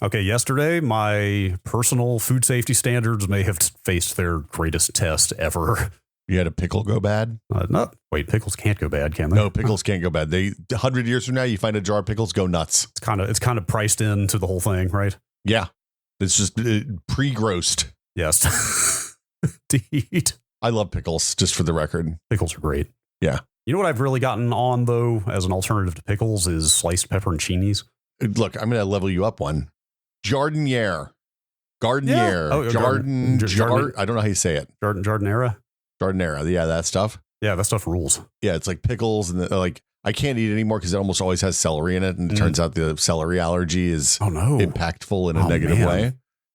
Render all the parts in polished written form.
Okay, yesterday, my personal food safety standards may have faced their greatest test ever. You had a pickle go bad? No, wait, pickles can't go bad, can they? No, pickles can't go bad. 100 years from now, you find a jar of pickles, go nuts. It's kind of priced into the whole thing, right? Yeah. It's just pre-grossed. Yes. Indeed. I love pickles, just for the record. Pickles are great. Yeah. You know what I've really gotten on, though, as an alternative to pickles is sliced pepperoncinis. Look, I'm going to level you up one. Jardiniere. Gardenier. Yeah. Oh, Jardin. I don't know how you say it. Jardinera. Jardinera. Yeah, that stuff. Yeah, that stuff rules. Yeah, it's like pickles and like I can't eat it anymore because it almost always has celery in it, and it turns out the celery allergy is impactful in a negative way. I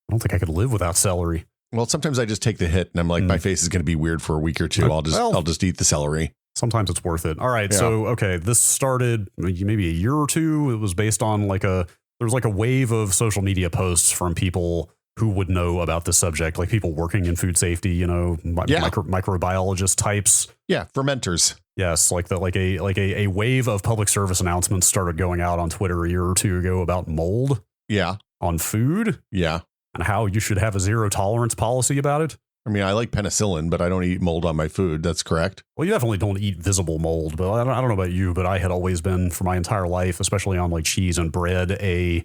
don't think I could live without celery. Well, sometimes I just take the hit and I'm like, my face is going to be weird for a week or two. I'll just eat the celery. Sometimes it's worth it. All right. Yeah. So, okay, this started maybe a year or two. It was based on there's a wave of social media posts from people who would know about this subject, like people working in food safety, microbiologist types. Yeah. Fermenters. Yes. A wave of public service announcements started going out on Twitter a year or two ago about mold. Yeah. On food. Yeah. And how you should have a zero tolerance policy about it. I mean, I like penicillin, but I don't eat mold on my food. That's correct. Well, you definitely don't eat visible mold, but I don't know about you, but I had always been for my entire life, especially on like cheese and bread, a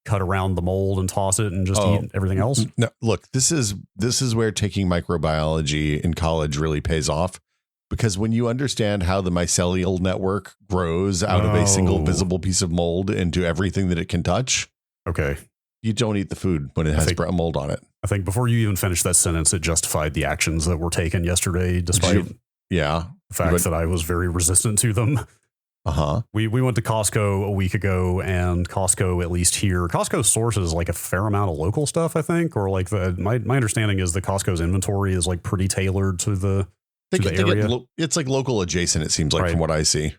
cut around the mold and toss it and just eat everything else. No, look, this is where taking microbiology in college really pays off, because when you understand how the mycelial network grows out of a single visible piece of mold into everything that it can touch. Okay. You don't eat the food when it has mold on it. I think before you even finished that sentence, it justified the actions that were taken yesterday, despite the fact that I was very resistant to them. Uh-huh. We went to Costco a week ago, and Costco, at least here, Costco sources like a fair amount of local stuff, I think, or like my understanding is that Costco's inventory is like pretty tailored to the area. It's like local adjacent, it seems like, from what I see.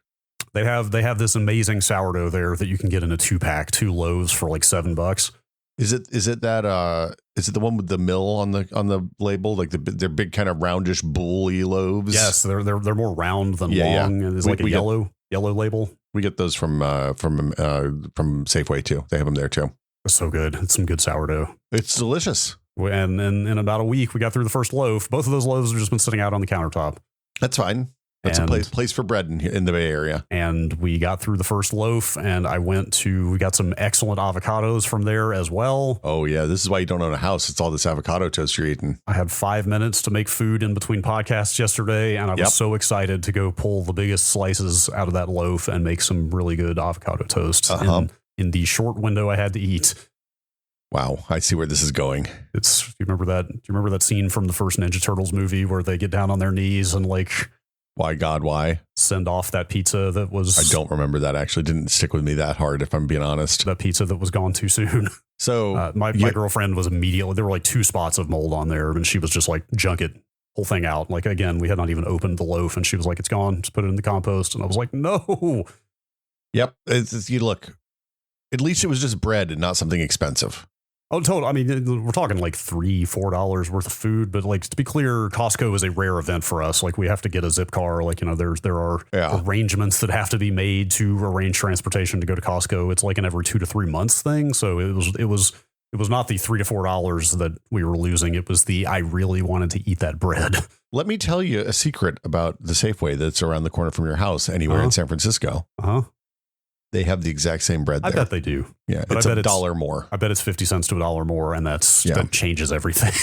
They have this amazing sourdough there that you can get in a 2-pack, 2 loaves for like $7. Is it the one with the mill on the label, like they're big kind of roundish bully loaves? Yes, they're more round than long. And it's like a yellow label. We get those from Safeway too. They have them there too. It's so good. It's some good sourdough. It's delicious. And in about a week, we got through the first loaf. Both of those loaves have just been sitting out on the countertop. That's fine. That's a place for bread in the Bay Area. And we got through the first loaf, and we got some excellent avocados from there as well. Oh, yeah. This is why you don't own a house. It's all this avocado toast you're eating. I had 5 minutes to make food in between podcasts yesterday, and I was so excited to go pull the biggest slices out of that loaf and make some really good avocado toast in the short window I had to eat. Wow, I see where this is going. Do you remember that scene from the first Ninja Turtles movie where they get down on their knees and like... Why, God, why? Send off that pizza that was... I don't remember that. Actually didn't stick with me that hard, if I'm being honest. That pizza that was gone too soon. So my girlfriend was immediately... There were like 2 spots of mold on there, and she was just like, junk it, whole thing out. Like, again, we had not even opened the loaf, and she was like, it's gone. Just put it in the compost. And I was like, no. Yep. You look, at least it was just bread and not something expensive. Oh, total. I mean, we're talking like $3-4 worth of food, but like to be clear, Costco is a rare event for us. Like we have to get a Zipcar. Like, there are arrangements that have to be made to arrange transportation to go to Costco. It's like an every 2 to 3 months thing. So it was not the $3 to $4 that we were losing. It was I really wanted to eat that bread. Let me tell you a secret about the Safeway that's around the corner from your house anywhere in San Francisco. They have the exact same bread there. I bet they do. Yeah, but it's $1 more. I bet it's 50 cents to $1 more, and that changes everything.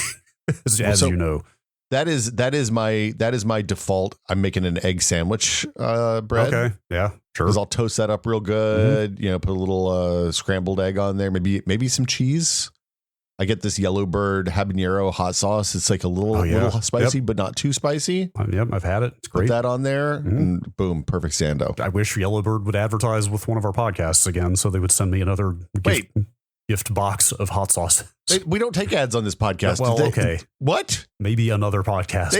as you know. That is my default. I'm making an egg sandwich bread. Okay, yeah, sure. Because I'll toast that up real good. Mm-hmm. Put a little scrambled egg on there. Maybe some cheese. I get this Yellowbird habanero hot sauce. It's like a little spicy, but not too spicy. Yep, I've had it. It's great. Put that on there, and boom, perfect stand-up. I wish Yellowbird would advertise with one of our podcasts again, so they would send me another gift box of hot sauce. We don't take ads on this podcast. Well, okay. What? Maybe another podcast.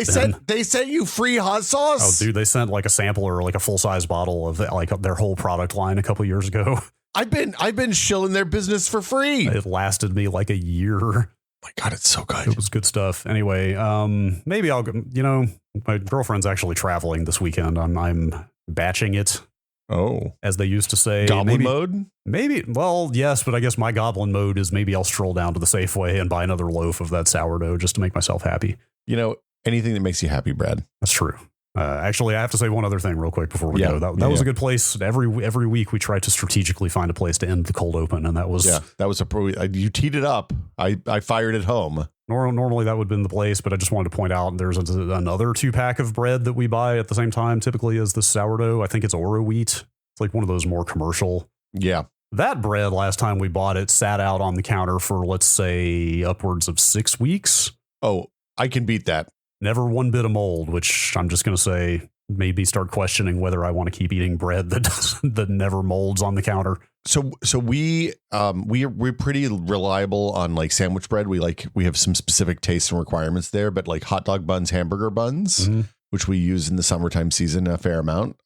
They sent you free hot sauce? Oh, dude, they sent like a sampler or like a full-size bottle of their whole product line a couple years ago. I've been shilling their business for free. It lasted me like a year. My God, it's so good. It was good stuff. Anyway, maybe I'll, my girlfriend's actually traveling this weekend. I'm batching it. as they used to say. Goblin mode? Maybe. Well, yes, but I guess my goblin mode is maybe I'll stroll down to the Safeway and buy another loaf of that sourdough just to make myself happy. Anything that makes you happy, Brad. That's true. Actually, I have to say one other thing real quick before we go. That was a good place. Every week we try to strategically find a place to end the cold open, and that was you teed it up. I fired it home. Normally that would have been the place, but I just wanted to point out there's another 2-pack of bread that we buy at the same time, typically as the sourdough. I think it's Oro wheat. It's like one of those more commercial. Yeah. That bread, last time we bought it, sat out on the counter for, let's say, upwards of 6 weeks. Oh, I can beat that. Never one bit of mold, which I'm just going to say maybe start questioning whether I want to keep eating bread that never molds on the counter. So we're pretty reliable on like sandwich bread. We have some specific tastes and requirements there, but like hot dog buns, hamburger buns, which we use in the summertime season a fair amount.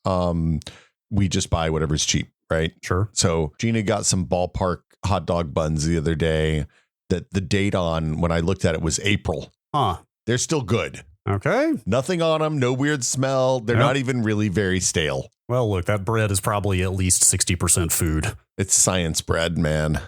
We just buy whatever's cheap, right? Sure. So Gina got some ballpark hot dog buns the other day that the date on when I looked at it was April. Huh. They're still good. Okay. Nothing on them. No weird smell. They're not even really very stale. Well, look, that bread is probably at least 60% food. It's science bread, man.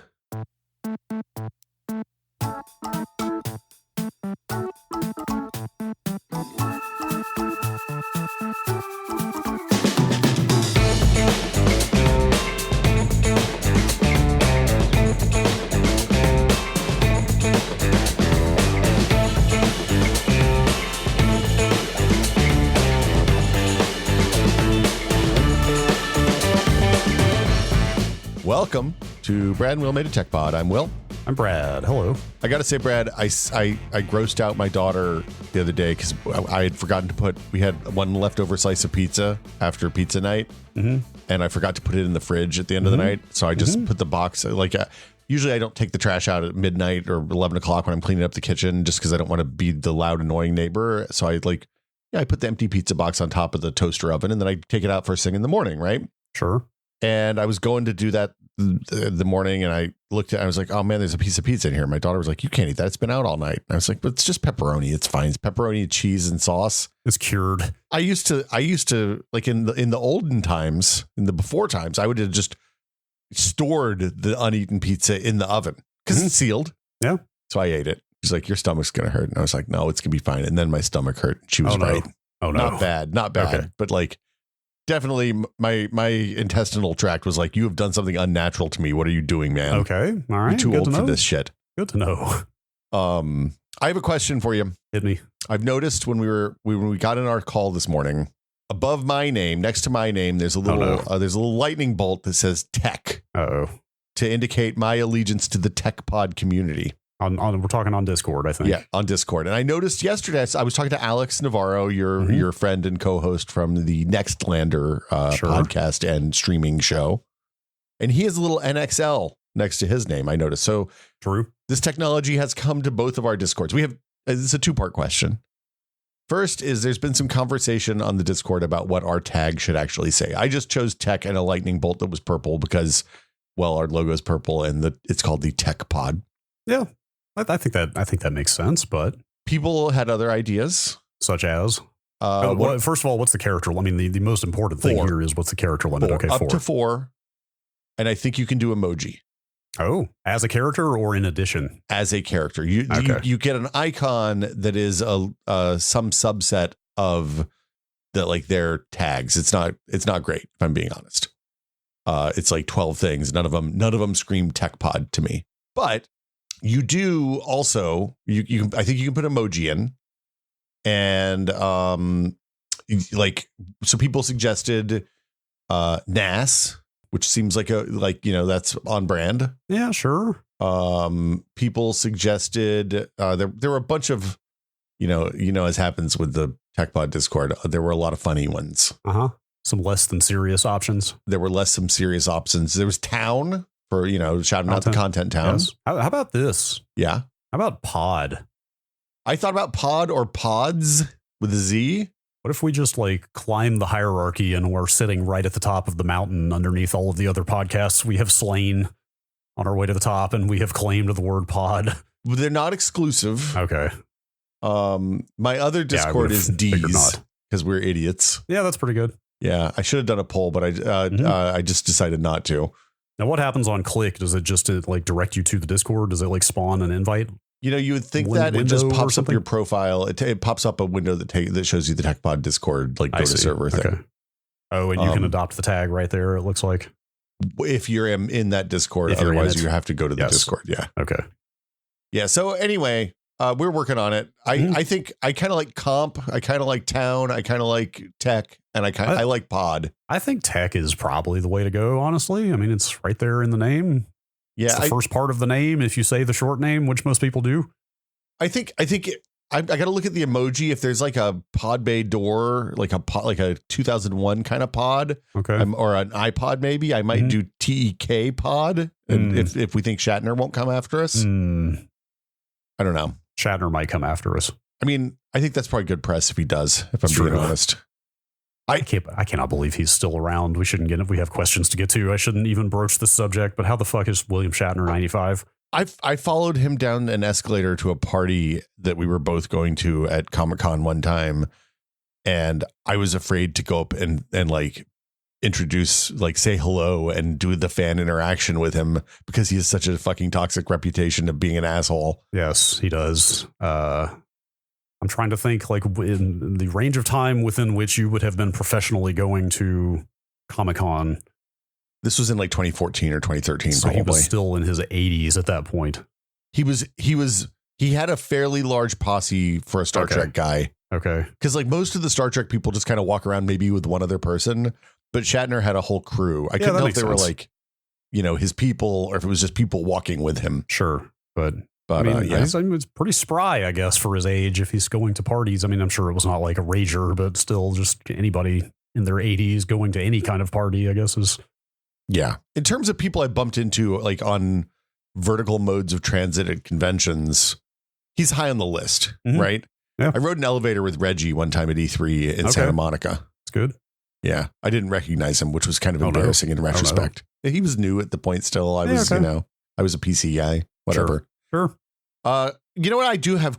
Welcome to Brad and Will Made a Tech Pod. I'm Will. I'm Brad. Hello. I got to say, Brad, I grossed out my daughter the other day because I had forgotten to we had one leftover slice of pizza after pizza night, and I forgot to put it in the fridge at the end of the night. So I just put the box, usually I don't take the trash out at midnight or 11 o'clock when I'm cleaning up the kitchen just because I don't want to be the loud, annoying neighbor. So I put the empty pizza box on top of the toaster oven, and then I take it out first thing in the morning, right? Sure. And I was going to do that the morning, and I looked at it, I was like, oh man, there's a piece of pizza in here. My daughter was like, you can't eat that. It's been out all night. And I was like, but it's just pepperoni. It's fine. It's pepperoni, cheese, and sauce. It's cured. I used to like in the olden times, in the before times, I would have just stored the uneaten pizza in the oven because it's sealed. Yeah. So I ate it. She's like, your stomach's going to hurt. And I was like, no, it's going to be fine. And then my stomach hurt. She was right. Oh, no. Not bad. Okay. But like, definitely my intestinal tract was like, you have done something unnatural to me. What are you doing, man? Okay. All right. You're too old for this shit. Good to know. I have a question for you. Hit me. I've noticed when we got in our call this morning, above my name, next to my name, there's a little lightning bolt that says tech. Uh-oh. To indicate my allegiance to the tech pod community. We're talking on Discord, I think. Yeah, on Discord. And I noticed yesterday, I was talking to Alex Navarro, your friend and co-host from the Nextlander podcast and streaming show. And he has a little NXL next to his name, I noticed. So true. This technology has come to both of our Discords. It's a 2-part question. First is there's been some conversation on the Discord about what our tag should actually say. I just chose tech and a lightning bolt that was purple because, well, our logo is purple and it's called the Tech Pod. Yeah. I think that makes sense, but people had other ideas, such as first of all, what's the character? I mean, the most important thing here is what's the character limit? 4. Okay, up to 4, and I think you can do emoji. Oh, as a character or in addition? As a character, you get an icon that is some subset of their tags. It's not great if I'm being honest. It's like 12 things. None of them scream Tech Pod to me, but. You do also, I think you can put emoji in, and so people suggested NAS, which seems like that's on brand. Yeah, sure. People suggested there were a bunch of as happens with the TechPod Discord, there were a lot of funny ones. Some less than serious options. There were some serious options. There was Town. For, shouting out the Content Town. Yes. How about this? Yeah. How about Pod? I thought about Pod or Pods with a Z. What if we just climb the hierarchy and we're sitting right at the top of the mountain underneath all of the other podcasts we have slain on our way to the top, and we have claimed the word pod? They're not exclusive. Okay. My other Discord is D's because we're idiots. Yeah, that's pretty good. Yeah, I should have done a poll, but I just decided not to. Now, what happens on click? Does it just like direct you to the Discord? Does it like spawn an invite? You would think that it just pops up your profile. It pops up a window that shows you the TechPod Discord like go to server thing. Okay. Oh, and you can adopt the tag right there. It looks like if you're in that Discord, otherwise you have to go to the Discord. Yeah. Okay. Yeah. So anyway, we're working on it. I think I kind of like comp. I kind of like town. I kind of like tech, and I like pod. I think tech is probably the way to go. Honestly, I mean, it's right there in the name. Yeah, it's the first part of the name. If you say the short name, which most people do, I got to look at the emoji. If there's like a pod bay door, like a 2001 kind of pod, okay, or an iPod, maybe I might do TEK pod. And if we think Shatner won't come after us, I don't know. Shatner might come after us. I mean, I think that's probably good press if he does. If I'm being honest. I cannot believe he's still around. We shouldn't get it. We have questions to get to. I shouldn't even broach the subject, but how the fuck is William Shatner 95? I followed him down an escalator to a party that we were both going to at Comic-Con one time. And I was afraid to go up and like introduce, like say hello and do the fan interaction with him because he has such a fucking toxic reputation of being an asshole. Yes, he does. I'm trying to think like in the range of time within which you would have been professionally going to Comic-Con. This was in like 2014 or 2013. So probably. He was still in his 80s at that point. He had a fairly large posse for a Star Trek guy. Okay. Because like most of the Star Trek people just kind of walk around maybe with one other person, but Shatner had a whole crew. I couldn't tell if they were like, his people or if it was just people walking with him. Sure. But I mean, it's pretty spry, I guess, for his age if he's going to parties. I mean, I'm sure it was not like a rager, but still just anybody in their 80s going to any kind of party, I guess is. Yeah. In terms of people I bumped into like on vertical modes of transit at conventions, he's high on the list, right? Yeah. I rode an elevator with Reggie one time at E3 in Santa Monica. That's good. Yeah. I didn't recognize him, which was kind of embarrassing in retrospect. He was new at the point still. I was, I was a PC guy, whatever. Sure. You know what I do have?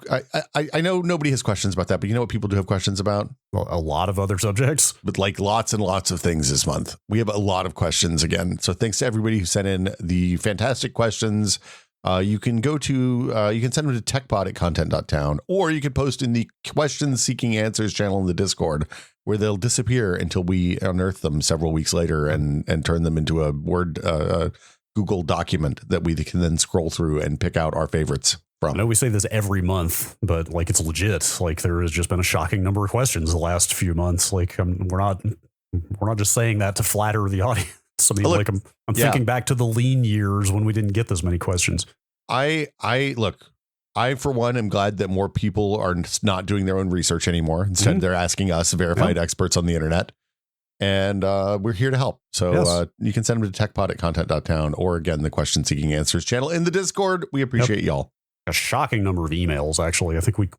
I know nobody has questions about that, but you know what people do have questions about? Well, a lot of other subjects, but like lots and lots of things this month. We have a lot of questions again. So thanks to everybody who sent in the fantastic questions. You can go to, you can send them to techpod@content.town, or you can post in the questions seeking answers channel in the Discord, where they'll disappear until we unearth them several weeks later and turn them into a Word, Google document that we can then scroll through and pick out our favorites from. I know we say this every month, but like it's legit. Like there has just been a shocking number of questions the last few months. Like we're not just saying that to flatter the audience. I mean, look, like I'm thinking back to the lean years when we didn't get this many questions. I for one am glad that more people are not doing their own research anymore. Instead, they're asking us verified experts on the internet. And we're here to help. So you can send them to techpod@content.town, or again, the question seeking answers channel in the Discord. We appreciate y'all. A shocking number of emails, actually. I think we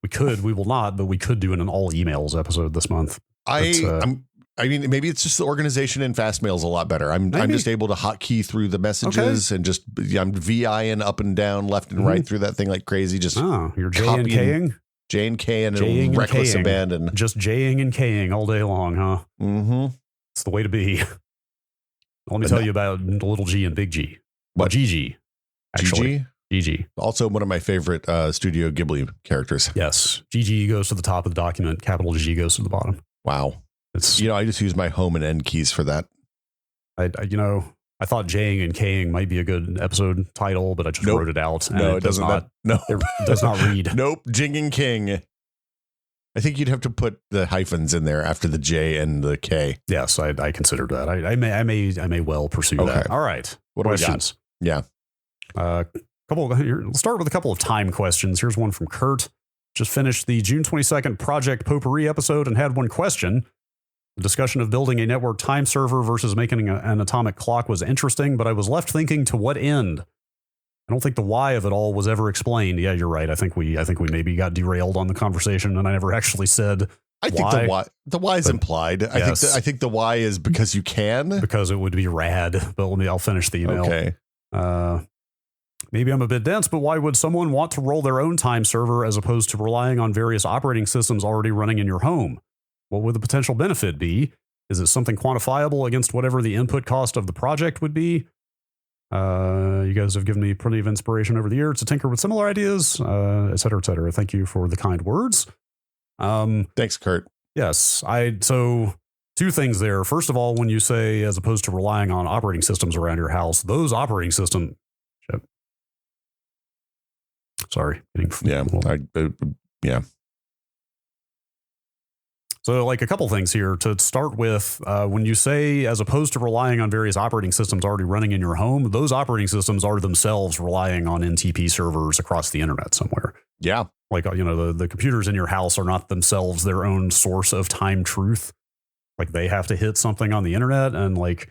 will not, but we could do an all emails episode this month. I mean, maybe it's just the organization in Fastmail's a lot better. I'm just able to hotkey through the messages and just I'm VIing up and down, left and right through that thing like crazy. Just you're J and K-ing? J and K and reckless abandon. Just J-ing and K-ing all day long, huh? Mm-hmm. It's the way to be. Let me tell you about little G and big G. What? GG. Actually. GG. Also one of my favorite Studio Ghibli characters. Yes. GG goes to the top of the document. Capital G goes to the bottom. Wow. It's I just use my home and end keys for that. I thought J-ing and K-ing might be a good episode title, but I just wrote it out. No, it doesn't. It does not read. Nope. Jing and King. I think you'd have to put the hyphens in there after the J and the K. Yes, I considered that. I may well pursue that. All right. What questions? Yeah. Let's start with a couple of time questions. Here's one from Kurt. Just finished the June 22nd Project Potpourri episode and had one question. The discussion of building a network time server versus making an atomic clock was interesting, but I was left thinking, to what end? I don't think the why of it all was ever explained. Yeah, you're right. I think we maybe got derailed on the conversation, and I never actually said. I think the why is implied. I think the why is because you can. Because it would be rad. But I'll finish the email. Okay. Maybe I'm a bit dense, but why would someone want to roll their own time server as opposed to relying on various operating systems already running in your home? What would the potential benefit be? Is it something quantifiable against whatever the input cost of the project would be? You guys have given me plenty of inspiration over the years to tinker with similar ideas, et cetera, et cetera. Thank you for the kind words. Thanks, Kurt. Yes. So two things there. First of all, when you say, as opposed to relying on operating systems around your house, those operating system. Shit. Sorry. Yeah. So like a couple things here to start with. When you say, as opposed to relying on various operating systems already running in your home, those operating systems are themselves relying on NTP servers across the internet somewhere. Yeah. Like, the computers in your house are not themselves their own source of time truth. Like they have to hit something on the internet, and like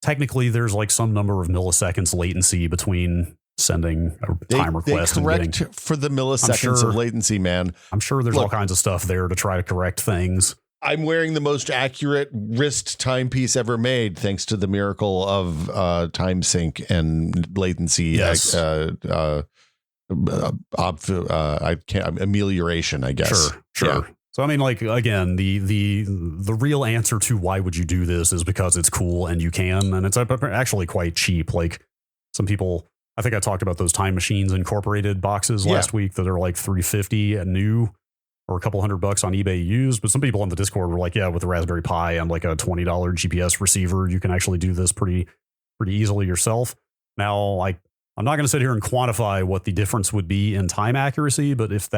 technically there's like some number of milliseconds latency between sending a time request they correct and getting, for the milliseconds of latency, man. I'm sure there's all kinds of stuff there to try to correct things. I'm wearing the most accurate wrist timepiece ever made, thanks to the miracle of time sync and latency. Yes. Amelioration, I guess. Sure. Yeah. So, I mean, like, again, the real answer to why would you do this is because it's cool and you can, and it's actually quite cheap. Like some people, I think I talked about those Time Machines Incorporated boxes last week that are like $350 and new, or a couple $100 on eBay used. But some people on the Discord were like, yeah, with the Raspberry Pi and like a $20 GPS receiver, you can actually do this pretty easily yourself. Now, like, I'm not going to sit here and quantify what the difference would be in time accuracy, but if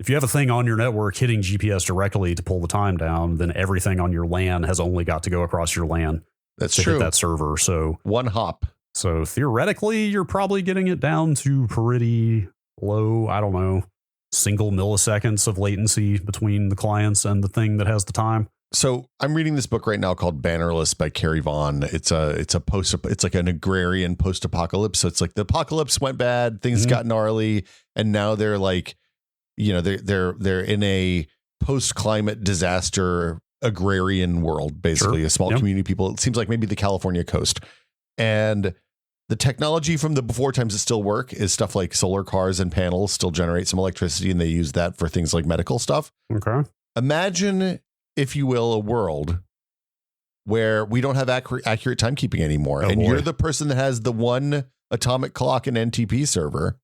you have a thing on your network hitting GPS directly to pull the time down, then everything on your LAN has only got to go across your LAN. That's to true. Hit that server. So one hop. So theoretically, you're probably getting it down to pretty low, I don't know, single milliseconds of latency between the clients and the thing that has the time. So I'm reading this book right now called Bannerless by Carrie Vaughn. It's like an agrarian post-apocalypse. So it's like the apocalypse went bad, things got gnarly, and now they're like, they're in a post-climate disaster agrarian world, basically. Sure. A small community of people. It seems like maybe the California coast. And the technology from the before times that still work is stuff like solar cars and panels still generate some electricity, and they use that for things like medical stuff. Okay. Imagine, if you will, a world where we don't have accurate timekeeping anymore. You're the person that has the one atomic clock and NTP server.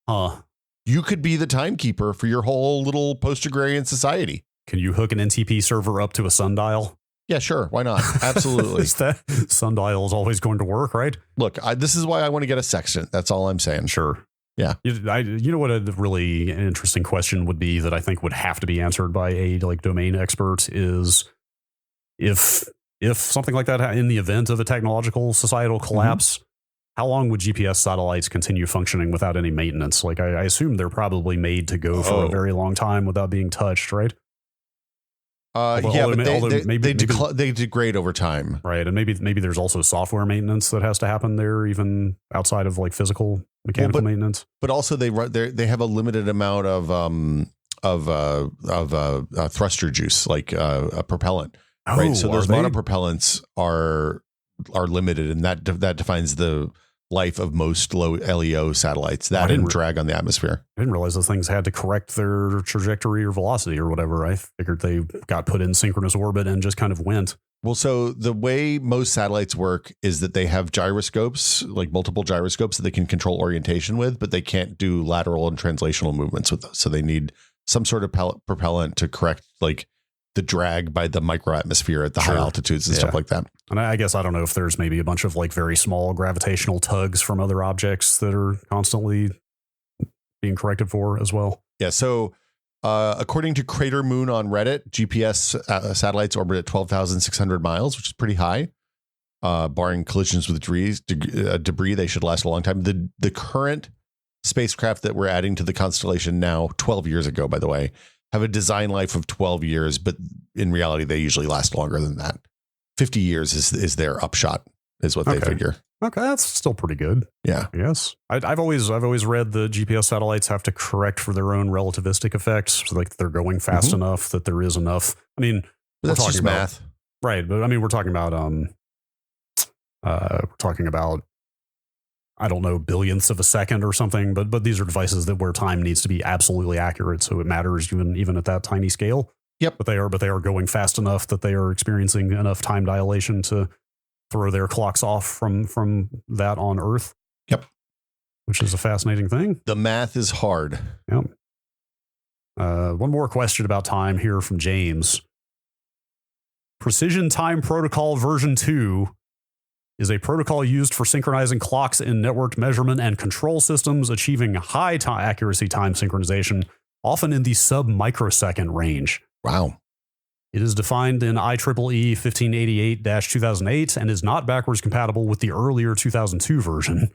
You could be the timekeeper for your whole little post-agrarian society. Can you hook an NTP server up to a sundial? Yeah, sure. Why not? Absolutely. That sundial is always going to work, right? Look, this is why I want to get a sextant. That's all I'm saying. Sure. Yeah. You know what a really interesting question would be that I think would have to be answered by a domain expert is if something like that, in the event of a technological societal collapse, how long would GPS satellites continue functioning without any maintenance? Like I assume they're probably made to go for a very long time without being touched, right? But they degrade over time, right? And maybe there's also software maintenance that has to happen there, even outside of like physical mechanical maintenance. But also they have a limited amount of thruster juice, like a propellant, right? So those monopropellants are limited, and that defines the life of most low LEO satellites. That and drag on the atmosphere. I didn't realize those things had to correct their trajectory or velocity or whatever. I figured they got put in synchronous orbit and just kind of went. Well, so the way most satellites work is that they have gyroscopes, like multiple gyroscopes that they can control orientation with, but they can't do lateral and translational movements with those. So they need some sort of propellant to correct like the drag by the microatmosphere at the high altitudes and stuff like that. And I guess I don't know if there's maybe a bunch of like very small gravitational tugs from other objects that are constantly being corrected for as well. Yeah. So according to Crater Moon on Reddit, GPS satellites orbit at 12,600 miles, which is pretty high. Barring collisions with debris, they should last a long time. The current spacecraft that we're adding to the constellation now, 12 years ago, by the way, have a design life of 12 years, but in reality, they usually last longer than that. 50 years is their upshot, is what they figure. Okay, that's still pretty good. Yeah. Yes. I've always read the GPS satellites have to correct for their own relativistic effects. So like they're going fast enough that there is enough. I mean, but that's just math. Right. But I mean, we're talking about I don't know, billionths of a second or something, but these are devices where time needs to be absolutely accurate, so it matters even at that tiny scale. Yep. But they are going fast enough that they are experiencing enough time dilation to throw their clocks off from that on Earth. Yep. Which is a fascinating thing. The math is hard. Yep. One more question about time here from James. Precision Time Protocol version 2 is a protocol used for synchronizing clocks in networked measurement and control systems, achieving high accuracy time synchronization, often in the sub-microsecond range. Wow. It is defined in IEEE 1588-2008 and is not backwards compatible with the earlier 2002 version.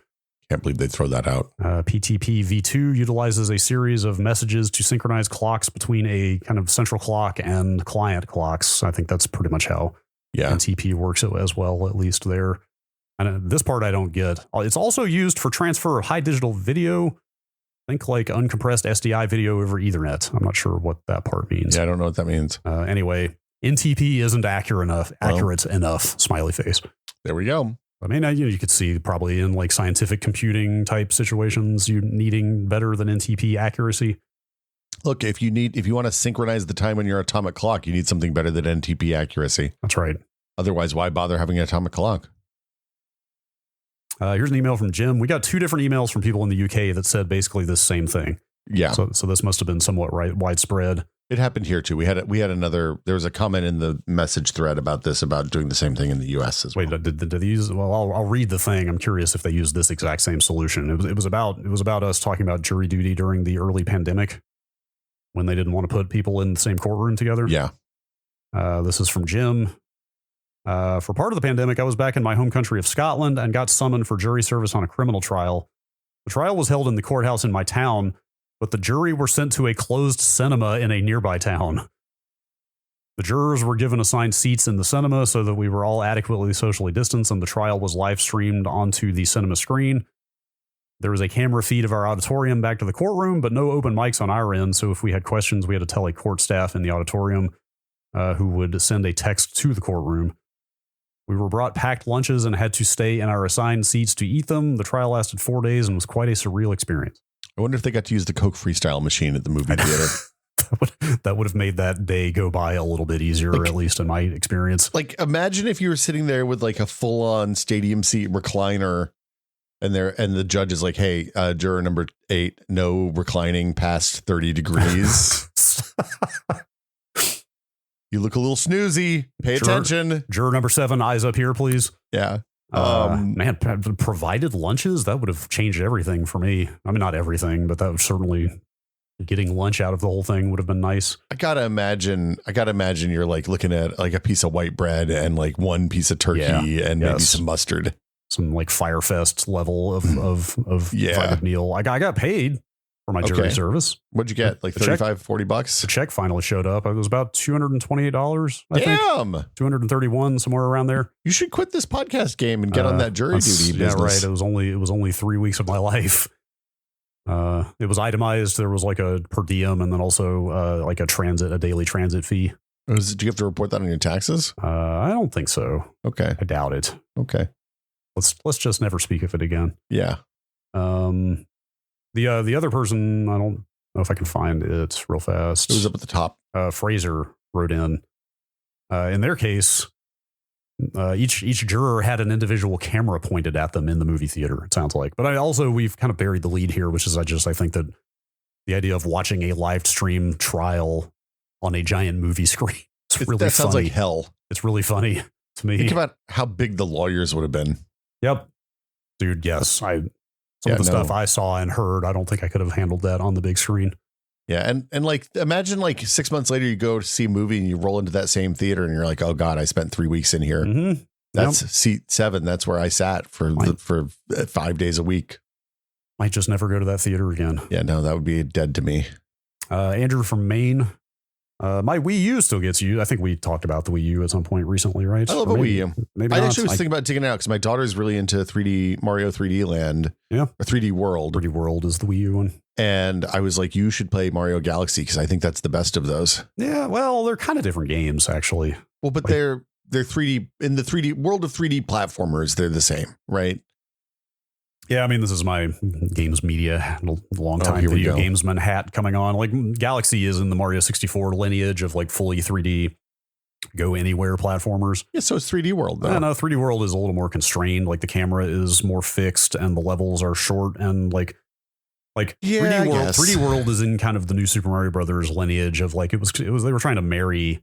Can't believe they'd throw that out. PTP v2 utilizes a series of messages to synchronize clocks between a kind of central clock and client clocks. I think that's pretty much how NTP works as well, at least there. And this part I don't get. It's also used for transfer of high digital video. Think like uncompressed SDI video over Ethernet. I'm not sure what that part means. Yeah, I don't know what that means. Anyway, NTP isn't accurate enough. Smiley face. There we go. I mean, you could see probably in like scientific computing type situations, you needing better than NTP accuracy. Look, if you want to synchronize the time on your atomic clock, you need something better than NTP accuracy. That's right. Otherwise, why bother having an atomic clock? Here's an email from Jim. We got 2 different emails from people in the UK that said basically the same thing. Yeah. So this must have been somewhat widespread. It happened here too. We had another. There was a comment in the message thread about doing the same thing in the U.S. as well. Wait, did they use? Well, I'll read the thing. I'm curious if they used this exact same solution. It was about us talking about jury duty during the early pandemic when they didn't want to put people in the same courtroom together. Yeah. This is from Jim. For part of the pandemic, I was back in my home country of Scotland and got summoned for jury service on a criminal trial. The trial was held in the courthouse in my town, but the jury were sent to a closed cinema in a nearby town. The jurors were given assigned seats in the cinema so that we were all adequately socially distanced, and the trial was live streamed onto the cinema screen. There was a camera feed of our auditorium back to the courtroom, but no open mics on our end, so if we had questions, we had to tell a court staff in the auditorium who would send a text to the courtroom. We were brought packed lunches and had to stay in our assigned seats to eat them. The trial lasted 4 days and was quite a surreal experience. I wonder if they got to use the Coke Freestyle machine at the movie theater. That would have made that day go by a little bit easier, at least in my experience. Like, imagine if you were sitting there with like a full-on stadium seat recliner, and the judge is like, "Hey, juror number 8, no reclining past 30 degrees." You look a little snoozy. Pay attention. Juror number 7, eyes up here, please. Yeah. Man, provided lunches, that would have changed everything for me. I mean, not everything, but that was certainly getting lunch out of the whole thing would have been nice. I gotta imagine you're like looking at like a piece of white bread and like one piece of turkey and maybe some mustard. Some like Firefest level of private meal. I got paid for my jury service. What'd you get? Like $35-$40? The check finally showed up. It was about $228. I think. 231, somewhere around there. You should quit this podcast game and get on that jury duty business. Yeah, right. It was only 3 weeks of my life. It was itemized. There was like a per diem and then also like a daily transit fee. Do you have to report that on your taxes? I don't think so. Okay. I doubt it. Okay. Let's just never speak of it again. Yeah. The other person, I don't know if I can find it real fast. It was up at the top. Fraser wrote in their case, each juror had an individual camera pointed at them in the movie theater, it sounds like. But we've kind of buried the lead here, which is I think that the idea of watching a live stream trial on a giant movie screen, it's really funny. That sounds like hell. It's really funny to me. Think about how big the lawyers would have been. Yep. Dude, yes. Some of the stuff I saw and heard, I don't think I could have handled that on the big screen. Yeah. And like, imagine like 6 months later, you go to see a movie and you roll into that same theater and you're like, oh God, I spent 3 weeks in here. Mm-hmm. That's seat 7. That's where I sat for 5 days a week. Might just never go to that theater again. Yeah, no, that would be dead to me. Andrew from Maine. My Wii U still gets used. I think we talked about the Wii U at some point recently, right? I love a Wii U. Maybe I actually was thinking about taking it out because my daughter's really into Mario 3D Land. Yeah. Or 3D World. 3D World is the Wii U one. And I was like, you should play Mario Galaxy because I think that's the best of those. Yeah, well, they're kind of different games, actually. Well, but they're 3D in the 3D world of 3D platformers. They're the same, right? Yeah, I mean, this is my games media, long time video gamesman hat coming on. Like Galaxy is in the Mario 64 lineage of like fully 3D go anywhere platformers. Yeah, so it's 3D World though. Yeah, no, 3D World is a little more constrained. Like the camera is more fixed and the levels are short and like 3D World is in kind of the new Super Mario Brothers lineage of like it was they were trying to marry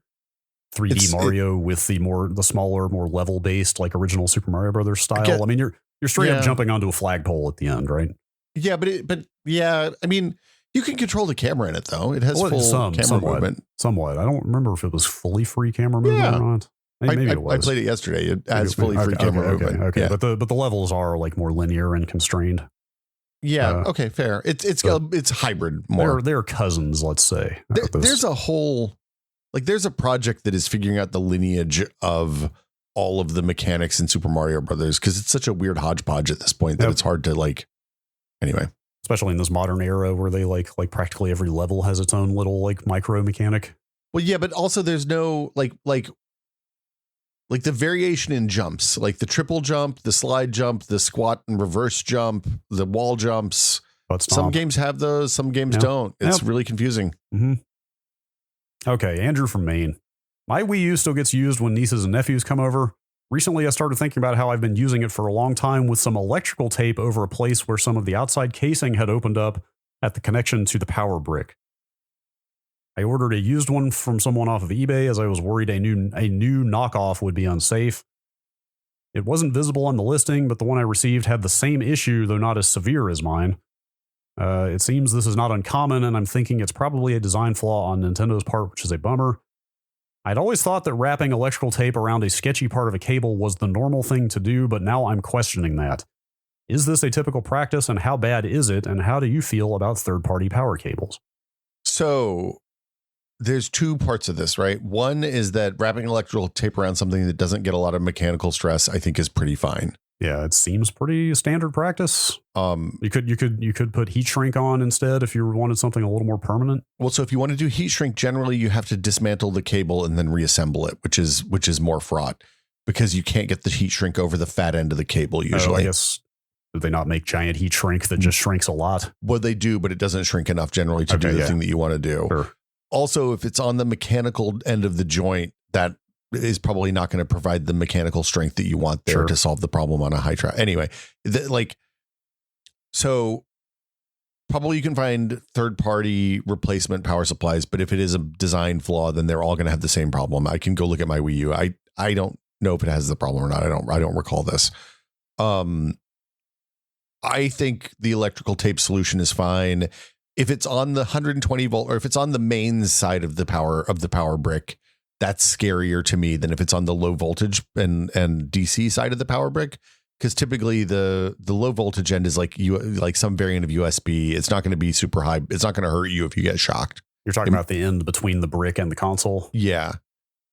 3D Mario with the smaller, more level based like original Super Mario Brothers style. I mean, you're straight up jumping onto a flagpole at the end, right? Yeah, but I mean, you can control the camera in it though. It has full camera movement. Somewhat. I don't remember if it was fully free camera movement or not. Maybe it was. I played it yesterday. It has fully free camera movement. Okay. Yeah. But the levels are like more linear and constrained. Yeah. Okay. Fair. It's hybrid more. They're cousins, let's say. There's a whole there's a project that is figuring out the lineage of all of the mechanics in Super Mario Brothers because it's such a weird hodgepodge at this point that it's hard to anyway. Especially in this modern era where they like practically every level has its own little like micro mechanic. Well, yeah, but also there's no like the variation in jumps, like the triple jump, the slide jump, the squat and reverse jump, the wall jumps. Some games have those, some games don't. It's really confusing. Mm-hmm. Okay, Andrew from Maine. My Wii U still gets used when nieces and nephews come over. Recently, I started thinking about how I've been using it for a long time with some electrical tape over a place where some of the outside casing had opened up at the connection to the power brick. I ordered a used one from someone off of eBay as I was worried a new knockoff would be unsafe. It wasn't visible on the listing, but the one I received had the same issue, though not as severe as mine. It seems this is not uncommon, and I'm thinking it's probably a design flaw on Nintendo's part, which is a bummer. I'd always thought that wrapping electrical tape around a sketchy part of a cable was the normal thing to do, but now I'm questioning that. Is this a typical practice, and how bad is it, and how do you feel about third-party power cables? So there's two parts of this, right? One is that wrapping electrical tape around something that doesn't get a lot of mechanical stress, I think is pretty fine. Yeah, it seems pretty standard practice. You could put heat shrink on instead if you wanted something a little more permanent. Well, so if you want to do heat shrink, generally you have to dismantle the cable and then reassemble it, which is more fraught because you can't get the heat shrink over the fat end of the cable usually. I guess do they not make giant heat shrink that just shrinks a lot? Well, they do, but it doesn't shrink enough generally to do the thing that you want to do. Sure. Also, if it's on the mechanical end of the joint, that is probably not going to provide the mechanical strength that you want there to solve the problem on a high track. Anyway, so probably you can find third-party replacement power supplies, but if it is a design flaw, then they're all going to have the same problem. I can go look at my Wii U. I don't know if it has the problem or not. I don't recall this. I think the electrical tape solution is fine. If it's on the 120 volt or if it's on the mains side of the power brick, that's scarier to me than if it's on the low voltage and DC side of the power brick. Because typically the low voltage end is like some variant of USB. It's not going to be super high. It's not going to hurt you if you get shocked. You're talking about the end between the brick and the console. Yeah.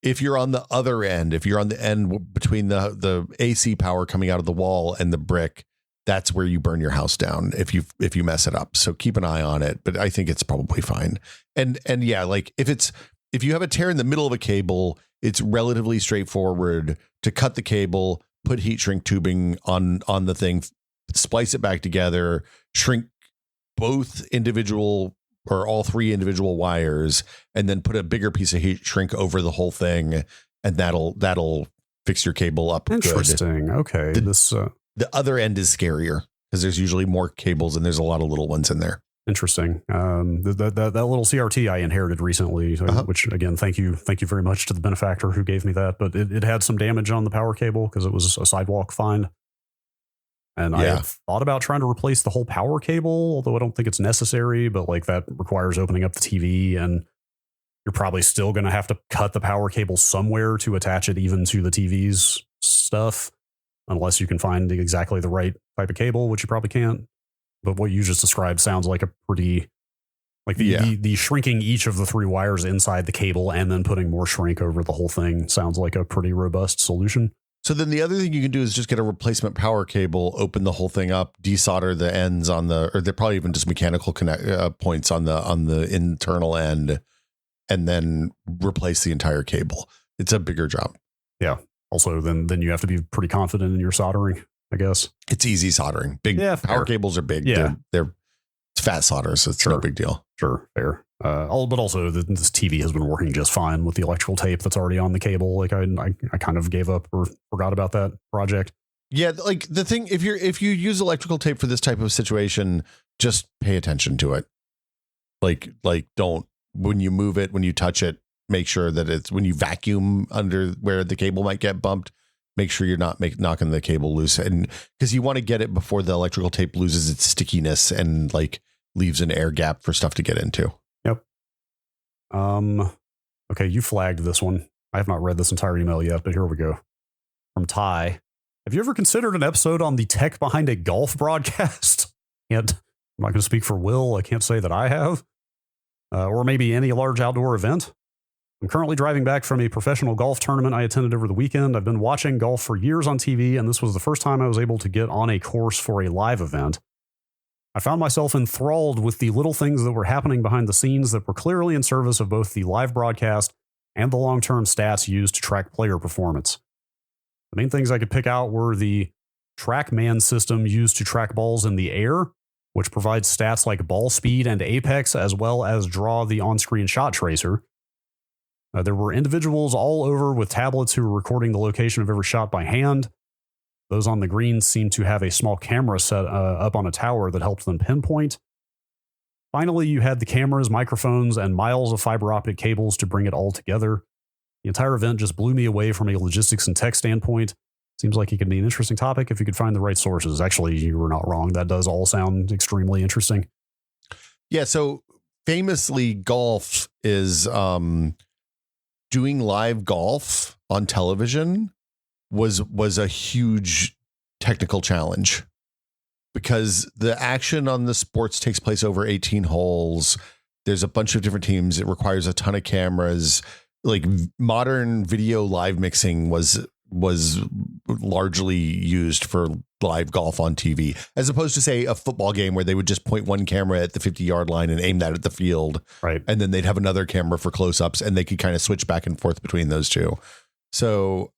If you're on the other end, if you're on the end between the AC power coming out of the wall and the brick, that's where you burn your house down if you mess it up. So keep an eye on it, but I think it's probably fine. And yeah, like if you have a tear in the middle of a cable, it's relatively straightforward to cut the cable, put heat shrink tubing on the thing, splice it back together, shrink both individual or all three individual wires, and then put a bigger piece of heat shrink over the whole thing, and that'll fix your cable up. Interesting. Good. Okay. The other end is scarier because there's usually more cables and there's a lot of little ones in there. Interesting. That little CRT I inherited recently, which again, thank you very much to the benefactor who gave me that. But it had some damage on the power cable because it was a sidewalk find. And I have thought about trying to replace the whole power cable, although I don't think it's necessary. But like that requires opening up the TV, and you're probably still going to have to cut the power cable somewhere to attach it even to the TV's stuff, unless you can find exactly the right type of cable, which you probably can't. But what you just described sounds like a pretty, like the shrinking each of the three wires inside the cable and then putting more shrink over the whole thing sounds like a pretty robust solution. So then the other thing you can do is just get a replacement power cable, open the whole thing up, desolder the ends or they're probably even just mechanical points on the internal end, and then replace the entire cable. It's a bigger job. Yeah. Also, then you have to be pretty confident in your soldering. I guess. It's easy soldering. Power cables are big. Yeah. They're fat solder, so it's no big deal. Sure, fair. But also this TV has been working just fine with the electrical tape that's already on the cable. Like I kind of gave up or forgot about that project. Yeah, like the thing, if you use electrical tape for this type of situation, just pay attention to it. Like don't, when you move it, when you touch it, make sure that it's, when you vacuum under where the cable might get bumped, make sure you're not knocking the cable loose. And because you want to get it before the electrical tape loses its stickiness and like leaves an air gap for stuff to get into. Yep. Okay, you flagged this one. I have not read this entire email yet, but here we go. From Ty. Have you ever considered an episode on the tech behind a golf broadcast? I'm not going to speak for Will. I can't say that I have. Or maybe any large outdoor event. I'm currently driving back from a professional golf tournament I attended over the weekend. I've been watching golf for years on TV, and this was the first time I was able to get on a course for a live event. I found myself enthralled with the little things that were happening behind the scenes that were clearly in service of both the live broadcast and the long-term stats used to track player performance. The main things I could pick out were the TrackMan system used to track balls in the air, which provides stats like ball speed and apex, as well as draw the on-screen shot tracer. There were individuals all over with tablets who were recording the location of every shot by hand. Those on the greens seemed to have a small camera set up on a tower that helped them pinpoint. Finally, you had the cameras, microphones, and miles of fiber optic cables to bring it all together. The entire event just blew me away from a logistics and tech standpoint. Seems like it could be an interesting topic if you could find the right sources. Actually, you were not wrong. That does all sound extremely interesting. Yeah, so famously, golf is doing live golf on television was a huge technical challenge because the action on the sports takes place over 18 holes. There's a bunch of different teams. It requires a ton of cameras. Like modern video live mixing was largely used for live golf on TV, as opposed to, say, a football game where they would just point one camera at the 50-yard line and aim that at the field. Right. And then they'd have another camera for close-ups, and they could kind of switch back and forth between those two. So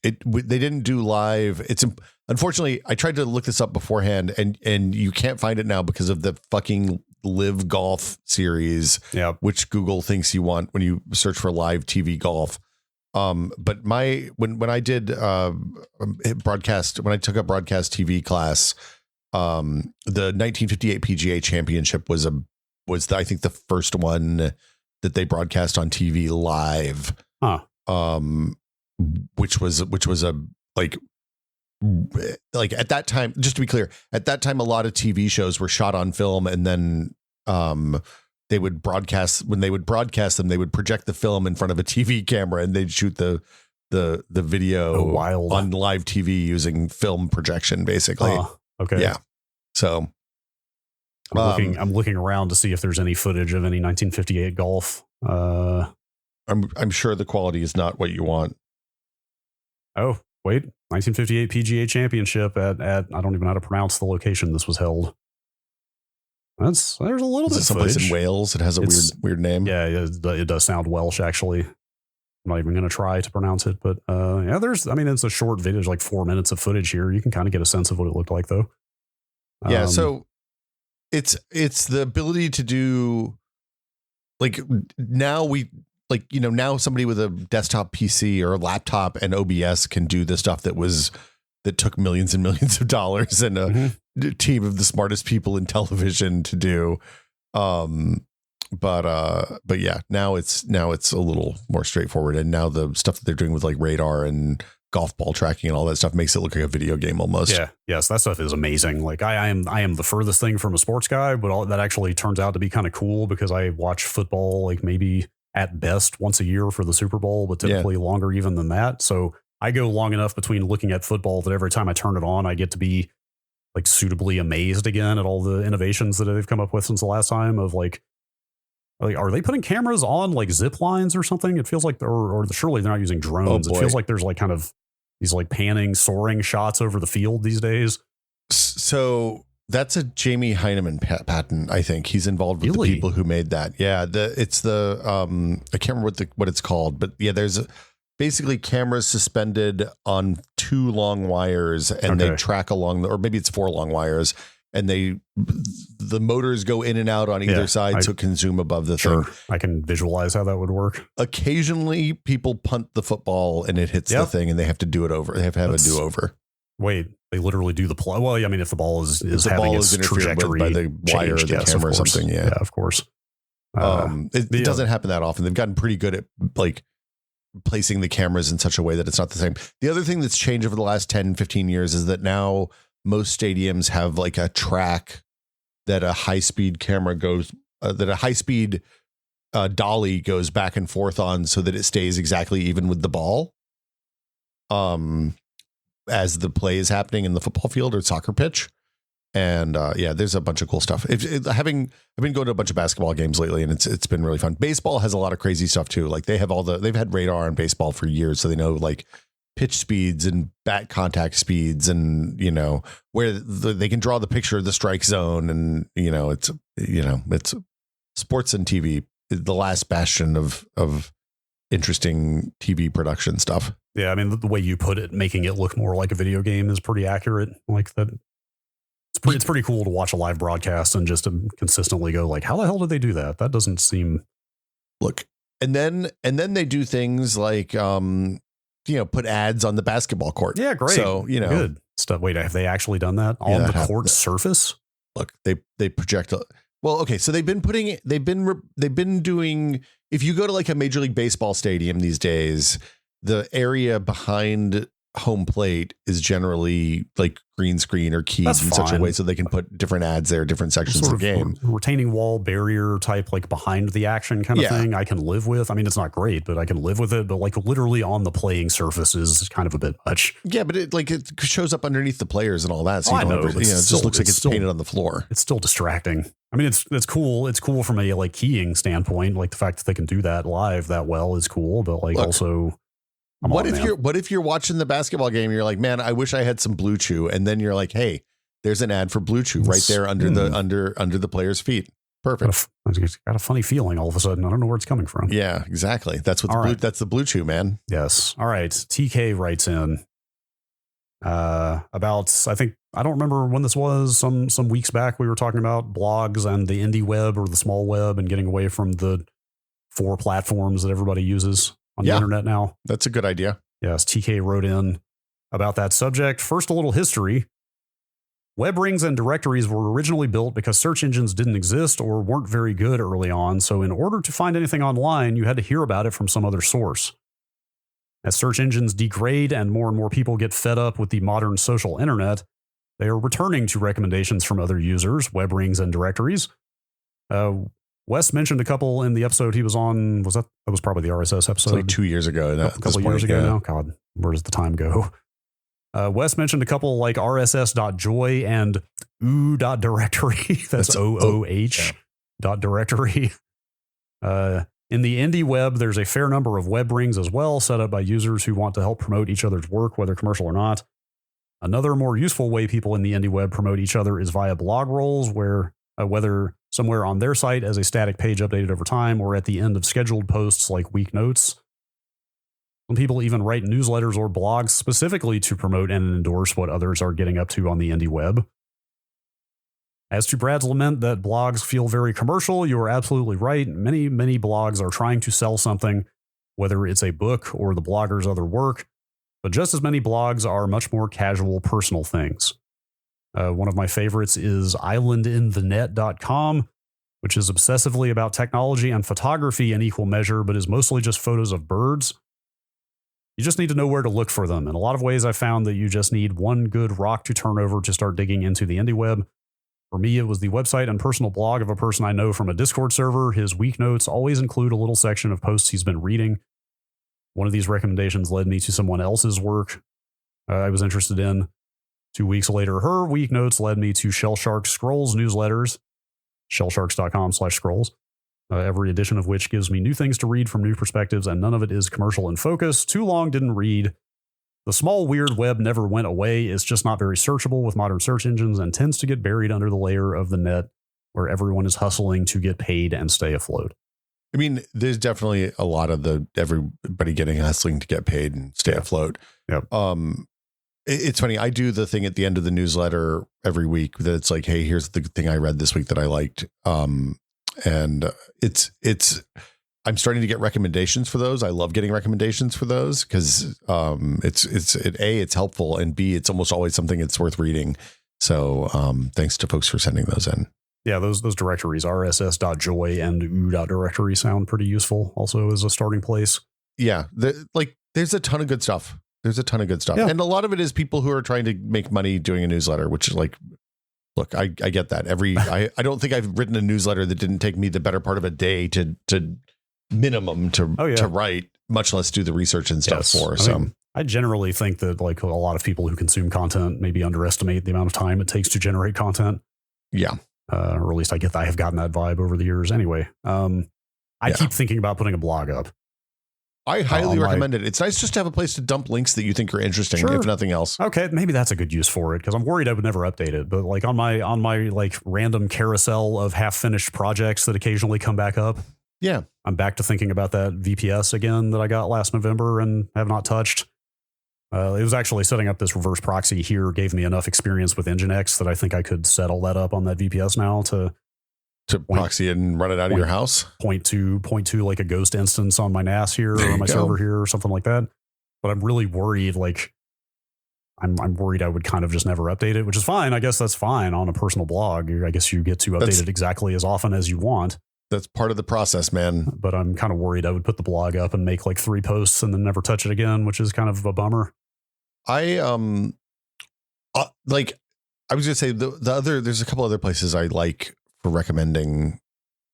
they didn't do live. It's unfortunately, I tried to look this up beforehand, and you can't find it now because of the fucking Live Golf series, which Google thinks you want when you search for live TV golf. But when I did broadcast, when I took a broadcast TV class, the 1958 PGA Championship was I think the first one that they broadcast on TV live. Huh. Which was a like at that time, just to be clear, at that time, a lot of TV shows were shot on film, and then they would broadcast. When they would broadcast them, they would project the film in front of a TV camera, and they'd shoot the video on live TV using film projection, basically. Okay. Yeah. So I'm looking around to see if there's any footage of any 1958 golf. I'm sure the quality is not what you want. Oh, wait. 1958 PGA Championship at I don't even know how to pronounce the location this was held. There's a little bit of someplace footage in Wales. It has a weird name. Yeah, it does sound Welsh, actually. I'm not even going to try to pronounce it, but it's a short video. There's like 4 minutes of footage here. You can kind of get a sense of what it looked like, though. Yeah, so it's the ability to do, like, now somebody with a desktop PC or a laptop and OBS can do the stuff that took millions and millions of dollars and a team of the smartest people in television to do. But yeah, now it's a little more straightforward. And now the stuff that they're doing with like radar and golf ball tracking and all that stuff makes it look like a video game almost. Yeah. Yes. That stuff is amazing. Like I am the furthest thing from a sports guy, but all that actually turns out to be kind of cool because I watch football, like maybe at best once a year for the Super Bowl, but typically longer even than that. So I go long enough between looking at football that every time I turn it on, I get to be like suitably amazed again at all the innovations that they've come up with since the last time of like are they putting cameras on like zip lines or something? It feels like, or surely they're not using drones. It feels like there's like kind of these like panning, soaring shots over the field these days. So that's a Jamie Heineman patent. I think he's involved with the people who made that. Yeah. I can't remember what it's called, but yeah, there's basically cameras suspended on 2 long wires, and they track along or maybe it's 4 long wires, and the motors go in and out on either side, so it can zoom above the thing. I can visualize how that would work. Occasionally people punt the football and it hits the thing, and they have to do it over. They have to have a do-over. Wait, they literally do the play. Well, I mean, if the ball is having its trajectory by the wire or the camera or something. Yeah, of course. It doesn't happen that often. They've gotten pretty good at like placing the cameras in such a way that it's not the same. The other thing that's changed over the last 10, 15 years is that now most stadiums have like a track that a high-speed camera goes, that a high-speed dolly goes back and forth on, so that it stays exactly even with the ball. As the play is happening in the football field or soccer pitch. And there's a bunch of cool stuff. I've been going to a bunch of basketball games lately, and it's been really fun. Baseball has a lot of crazy stuff too. Like they've had radar on baseball for years, so they know like pitch speeds and bat contact speeds, and where they can draw the picture of the strike zone, and it's sports and TV, the last bastion of interesting TV production stuff. Yeah, I mean, the way you put it, making it look more like a video game is pretty accurate. Like that, it's pretty cool to watch a live broadcast and just to consistently go like, how the hell did they do that? That doesn't seem. Look, and then they do things like put ads on the basketball court. Yeah, great. So good stuff. Wait, have they actually done that on the court surface? Look, they project. Well, okay, so they've been doing. If you go to like a Major League Baseball stadium these days, the area behind home plate is generally like green screen or keyed in such a way so they can put different ads there, different sections of the game. Retaining wall barrier type, like behind the action kind of thing, I can live with. I mean, it's not great, but I can live with it. But like literally on the playing surface is kind of a bit much. Yeah, but it shows up underneath the players and all that. So it just looks like it's painted on the floor. It's still distracting. I mean, it's cool. It's cool from a like keying standpoint. Like the fact that they can do that live that well is cool. But like also. What if you're watching the basketball game and you're like, man, I wish I had some Blue Chew, and then you're like, hey, there's an ad for Blue Chew right there under the player's feet. Perfect. It's got a funny feeling all of a sudden. I don't know where it's coming from. Yeah, exactly. That's that's the Blue Chew, man. Yes. All right. TK writes in about, I don't remember when this was, some weeks back. We were talking about blogs and the indie web or the small web and getting away from the 4 platforms that everybody uses on the internet now. That's a good idea. Yes, TK wrote in about that subject. First, a little history. Web rings and directories were originally built because search engines didn't exist or weren't very good early on, so in order to find anything online, you had to hear about it from some other source. As search engines degrade and more people get fed up with the modern social internet, they are returning to recommendations from other users, web rings and directories. Wes mentioned a couple in the episode he was on. That was probably the RSS episode. It's like 2 years ago. A couple years ago now. God, where does the time go? Wes mentioned a couple like RSS.joy and oo.directory. That's OOH .directory. In the indie web, there's a fair number of web rings as well, set up by users who want to help promote each other's work, whether commercial or not. Another more useful way people in the indie web promote each other is via blog rolls, where whether somewhere on their site as a static page updated over time or at the end of scheduled posts like week notes. Some people even write newsletters or blogs specifically to promote and endorse what others are getting up to on the indie web. As to Brad's lament that blogs feel very commercial, you are absolutely right. Many blogs are trying to sell something, whether it's a book or the blogger's other work, but just as many blogs are much more casual, personal things. One of my favorites is islandinthenet.com, which is obsessively about technology and photography in equal measure, but is mostly just photos of birds. You just need to know where to look for them. In a lot of ways, I found that you just need one good rock to turn over to start digging into the indie web. For me, it was the website and personal blog of a person I know from a Discord server. His week notes always include a little section of posts he's been reading. One of these recommendations led me to someone else's work I was interested in. 2 weeks later, her week notes led me to Shellshark Scrolls newsletters, shellsharks.com/scrolls, every edition of which gives me new things to read from new perspectives, and none of it is commercial in focus. Too long, didn't read. The small weird web never went away. It's just not very searchable with modern search engines and tends to get buried under the layer of the net where everyone is hustling to get paid and stay afloat. I mean, there's definitely a lot of everybody hustling to get paid and stay afloat. Yep. It's funny. I do the thing at the end of the newsletter every week that it's like, hey, here's the thing I read this week that I liked. And I'm starting to get recommendations for those. I love getting recommendations for those because it's helpful, and B, it's almost always something that's worth reading. So thanks to folks for sending those in. Yeah, those directories, rss.joy and oo.directory, sound pretty useful also as a starting place. Yeah, there's a ton of good stuff. Yeah. And a lot of it is people who are trying to make money doing a newsletter, which is like, look, I get that. I don't think I've written a newsletter that didn't take me the better part of a day to minimum to write, much less do the research and stuff for. I generally think that like a lot of people who consume content maybe underestimate the amount of time it takes to generate content. Yeah. Or at least I have gotten that vibe over the years. Anyway, I keep thinking about putting a blog up. I highly recommend it. It's nice just to have a place to dump links that you think are interesting, if nothing else. Okay, maybe that's a good use for it because I'm worried I would never update it. But like on my like random carousel of half finished projects that occasionally come back up. Yeah, I'm back to thinking about that VPS again that I got last November and have not touched. It was actually setting up this reverse proxy here gave me enough experience with Nginx that I think I could set all that up on that VPS now to proxy it and run it out of your house. Point to like a ghost instance on my NAS here or on my server here or something like that. But I'm really worried. Like I'm worried I would kind of just never update it, which is fine. I guess that's fine on a personal blog. I guess you get to update it exactly as often as you want. That's part of the process, man. But I'm kind of worried I would put the blog up and make like 3 posts and then never touch it again, which is kind of a bummer. I was gonna say there's a couple other places I like for recommending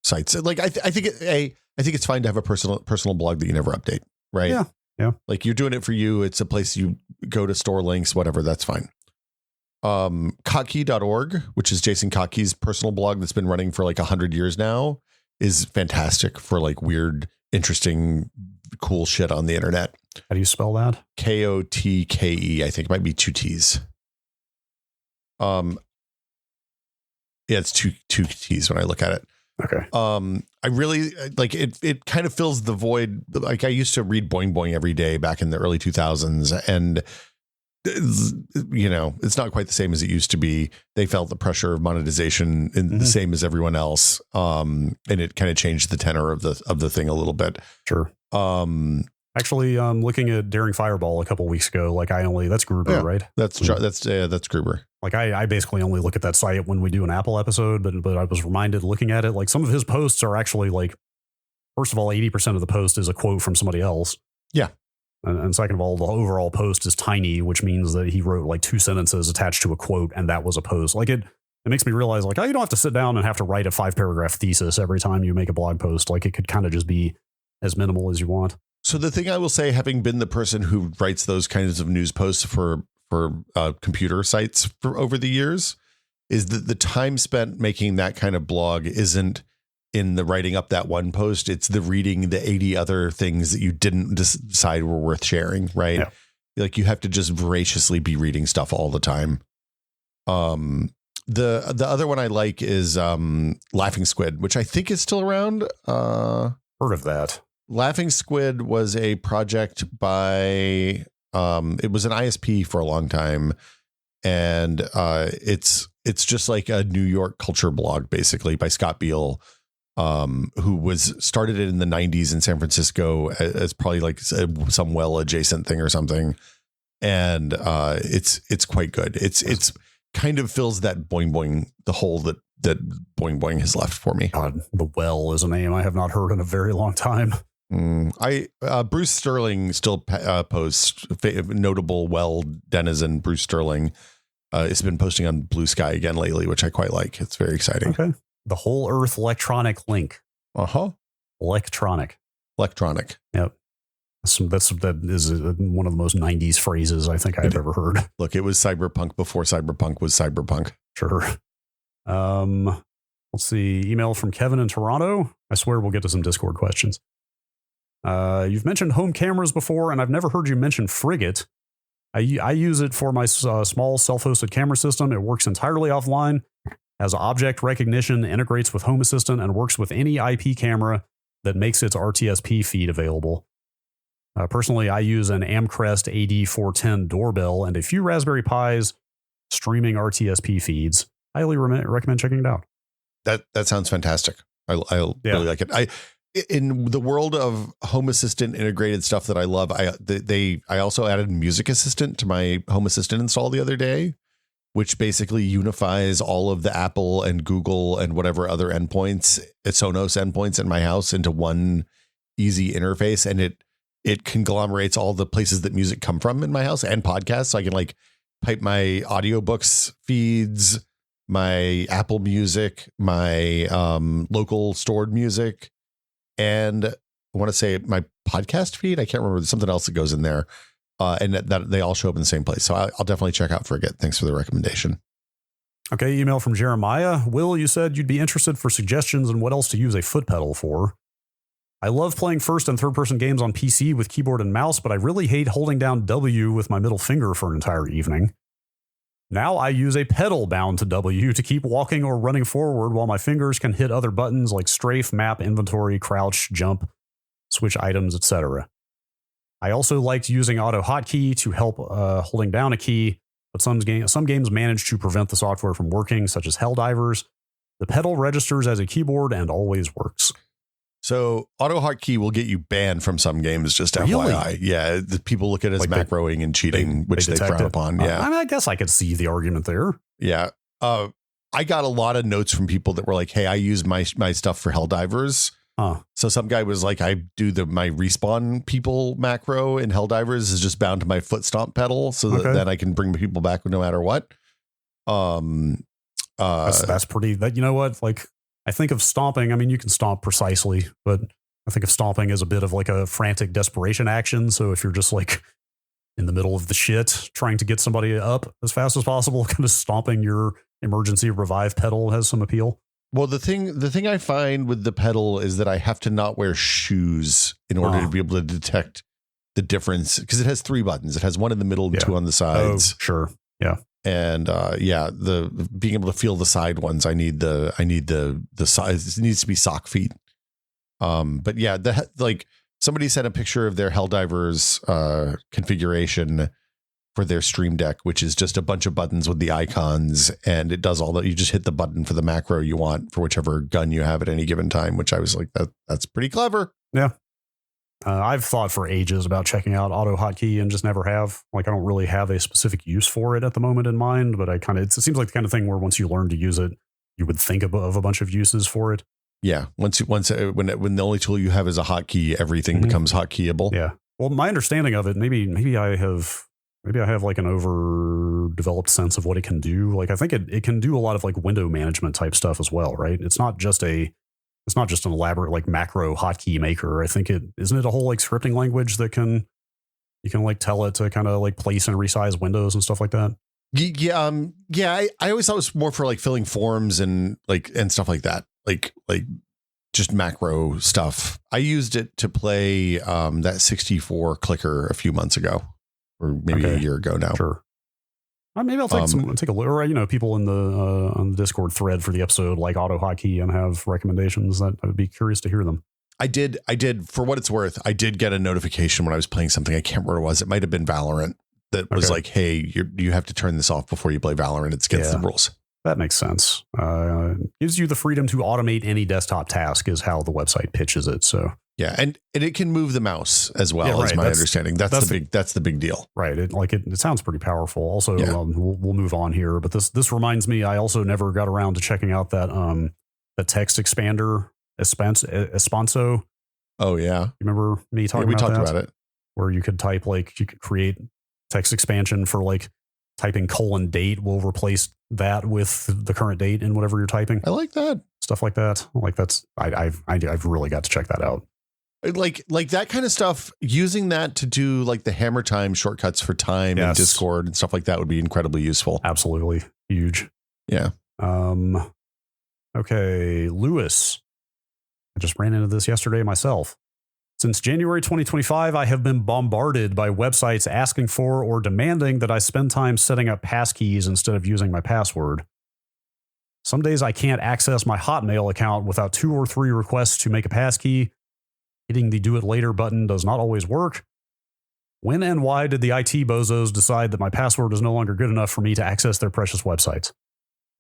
sites. Like I think it's fine to have a personal blog that you never update, right? Yeah. Like you're doing it for you. It's a place you go to store links, whatever. That's fine. Kottke.org, which is Jason Kottke's personal blog that's been running for like 100 years now, is fantastic for like weird, interesting, cool shit on the internet. How do you spell that? Kotke. I think it might be 2 T's. Yeah, it's two T's when I look at it. Okay. I really like it. It kind of fills the void. Like I used to read Boing Boing every day back in the early 2000s, and it's not quite the same as it used to be. They felt the pressure of monetization the same as everyone else. And it kind of changed the tenor of the thing a little bit. Sure. Actually, looking at Daring Fireball a couple of weeks ago, like that's Gruber, right? That's Gruber. Like I basically only look at that site when we do an Apple episode, but I was reminded looking at it, like some of his posts are actually like, first of all, 80% of the post is a quote from somebody else. Yeah. And second of all, the overall post is tiny, which means that he wrote like 2 sentences attached to a quote, and that was a post. Like it makes me realize like, you don't have to sit down and have to write a 5-paragraph thesis every time you make a blog post. Like it could kind of just be as minimal as you want. So the thing I will say, having been the person who writes those kinds of news posts for computer sites for over the years, is that the time spent making that kind of blog isn't in the writing up that one post. It's the reading the 80 other things that you didn't decide were worth sharing. Right. Yeah. Like you have to just voraciously be reading stuff all the time. The other one I like is Laughing Squid, which I think is still around. Heard of that. Laughing Squid was a project by it was an ISP for a long time, and it's just like a New York culture blog basically by Scott Beal, who was started in the 90s in San Francisco as probably like some well adjacent thing or something, and it's quite good. It's kind of fills that Boing Boing, the hole that Boing Boing has left for me. God, the well is a name I have not heard in a very long time. Bruce Sterling still posts, notable well denizen Bruce Sterling has been posting on Blue Sky again lately, which I quite like. It's very exciting. Okay. The Whole Earth Electronic Link. Electronic. Yep. That is one of the most 90s phrases I think I've ever heard. Look, it was cyberpunk before cyberpunk was cyberpunk. Sure. Let's see. Email from Kevin in Toronto. I swear we'll get to some Discord questions. You've mentioned home cameras before, and I've never heard you mention Frigate. I use it for my small self-hosted camera system. It works entirely offline, has object recognition, integrates with Home Assistant, and works with any IP camera that makes its RTSP feed available. Personally, I use an Amcrest AD410 doorbell and a few Raspberry Pis streaming RTSP feeds. Highly recommend checking it out. That sounds fantastic. I really like it. In the world of Home Assistant integrated stuff that I love, I also added Music Assistant to my Home Assistant install the other day, which basically unifies all of the Apple and Google and whatever other endpoints, Sonos endpoints in my house into one easy interface. And it conglomerates all the places that music come from in my house and podcasts. So I can like pipe my audiobooks feeds, my Apple Music, my local stored music, and I want to say my podcast feed. I can't remember. There's something else that goes in there. And that they all show up in the same place. So I'll definitely check out Frigate. Thanks for the recommendation. Okay, email from Jeremiah. Will, you said you'd be interested for suggestions on what else to use a foot pedal for. I love playing first and third person games on PC with keyboard and mouse, but I really hate holding down W with my middle finger for an entire evening. Now I use a pedal bound to W to keep walking or running forward while my fingers can hit other buttons like strafe, map, inventory, crouch, jump, switch items, etc. I also liked using auto hotkey to help holding down a key, but some games manage to prevent the software from working, such as Helldivers. The pedal registers as a keyboard and always works. So auto hotkey will get you banned from some games, just Really? FYI. Yeah, the people look at it as Like macroing and cheating, which they frown upon. Yeah. I mean, I guess I could see the argument there. Yeah. I got a lot of notes from people that were like, hey, I use my stuff for Helldivers. So some guy was like, I do my respawn people macro in Helldivers is just bound to my foot stomp pedal so that then I can bring people back no matter what. That's pretty, you know what? Like, I think of stomping. I mean, you can stomp precisely, but I think of stomping as a bit of like a frantic desperation action. So if you're just like in the middle of the shit, trying to get somebody up as fast as possible, kind of stomping your emergency revive pedal has some appeal. Well, the thing I find with the pedal is that I have to not wear shoes in order to be able to detect the difference, because it has 3 buttons. It has one in the middle and 2 on the sides. Oh, sure. Yeah. And the being able to feel the side ones, I need the size. It needs to be sock feet. But yeah, like somebody sent a picture of their Helldivers configuration for their Stream Deck, which is just a bunch of buttons with the icons, and it does all that. You just hit the button for the macro you want for whichever gun you have at any given time, which I was like, that's pretty clever. Yeah. I've thought for ages about checking out auto hotkey and just never have. Like, I don't really have a specific use for it at the moment in mind, but it seems like the kind of thing where once you learn to use it, you would think of a bunch of uses for it. Yeah. When the only tool you have is a hotkey, everything becomes hotkeyable. Yeah. Well, my understanding of it, maybe I have like an overdeveloped sense of what it can do. Like, I think it can do a lot of like window management type stuff as well, right? It's not just an elaborate like macro hotkey maker. I think isn't it a whole like scripting language that you can like tell it to kind of like place and resize windows and stuff like that. Yeah. I always thought it was more for like filling forms and stuff like that. Like just macro stuff. I used it to play that 64 clicker a few months ago, or maybe a year ago now. Sure. Maybe I'll take a look. Or people in the on the Discord thread for the episode like auto hotkey and have recommendations. That I would be curious to hear them. I did for what it's worth. I did get a notification when I was playing something. I can't remember what it was. It might have been Valorant that was like, hey, you have to turn this off before you play Valorant. It's against the rules. That makes sense. Gives you the freedom to automate any desktop task is how the website pitches it. So yeah, and it can move the mouse as well, as my understanding. That's the big deal. Right. It sounds pretty powerful. Also, we'll move on here, but this reminds me, I also never got around to checking out that the text expander Espanso. Oh yeah. You remember me talking about that? We talked about it. Where you could type you could create text expansion for like typing :date will replace that with the current date in whatever you're typing. I like that. Stuff like that. Like I've really got to check that out. Like that kind of stuff, using that to do like the hammer time shortcuts for time and Discord and stuff like that would be incredibly useful. Absolutely. Huge. Yeah. Okay. Lewis. I just ran into this yesterday myself. Since January 2025, I have been bombarded by websites asking for or demanding that I spend time setting up passkeys instead of using my password. Some days I can't access my Hotmail account without 2 or 3 requests to make a passkey, Hitting the do it later button does not always work. When and why did the IT bozos decide that my password is no longer good enough for me to access their precious websites?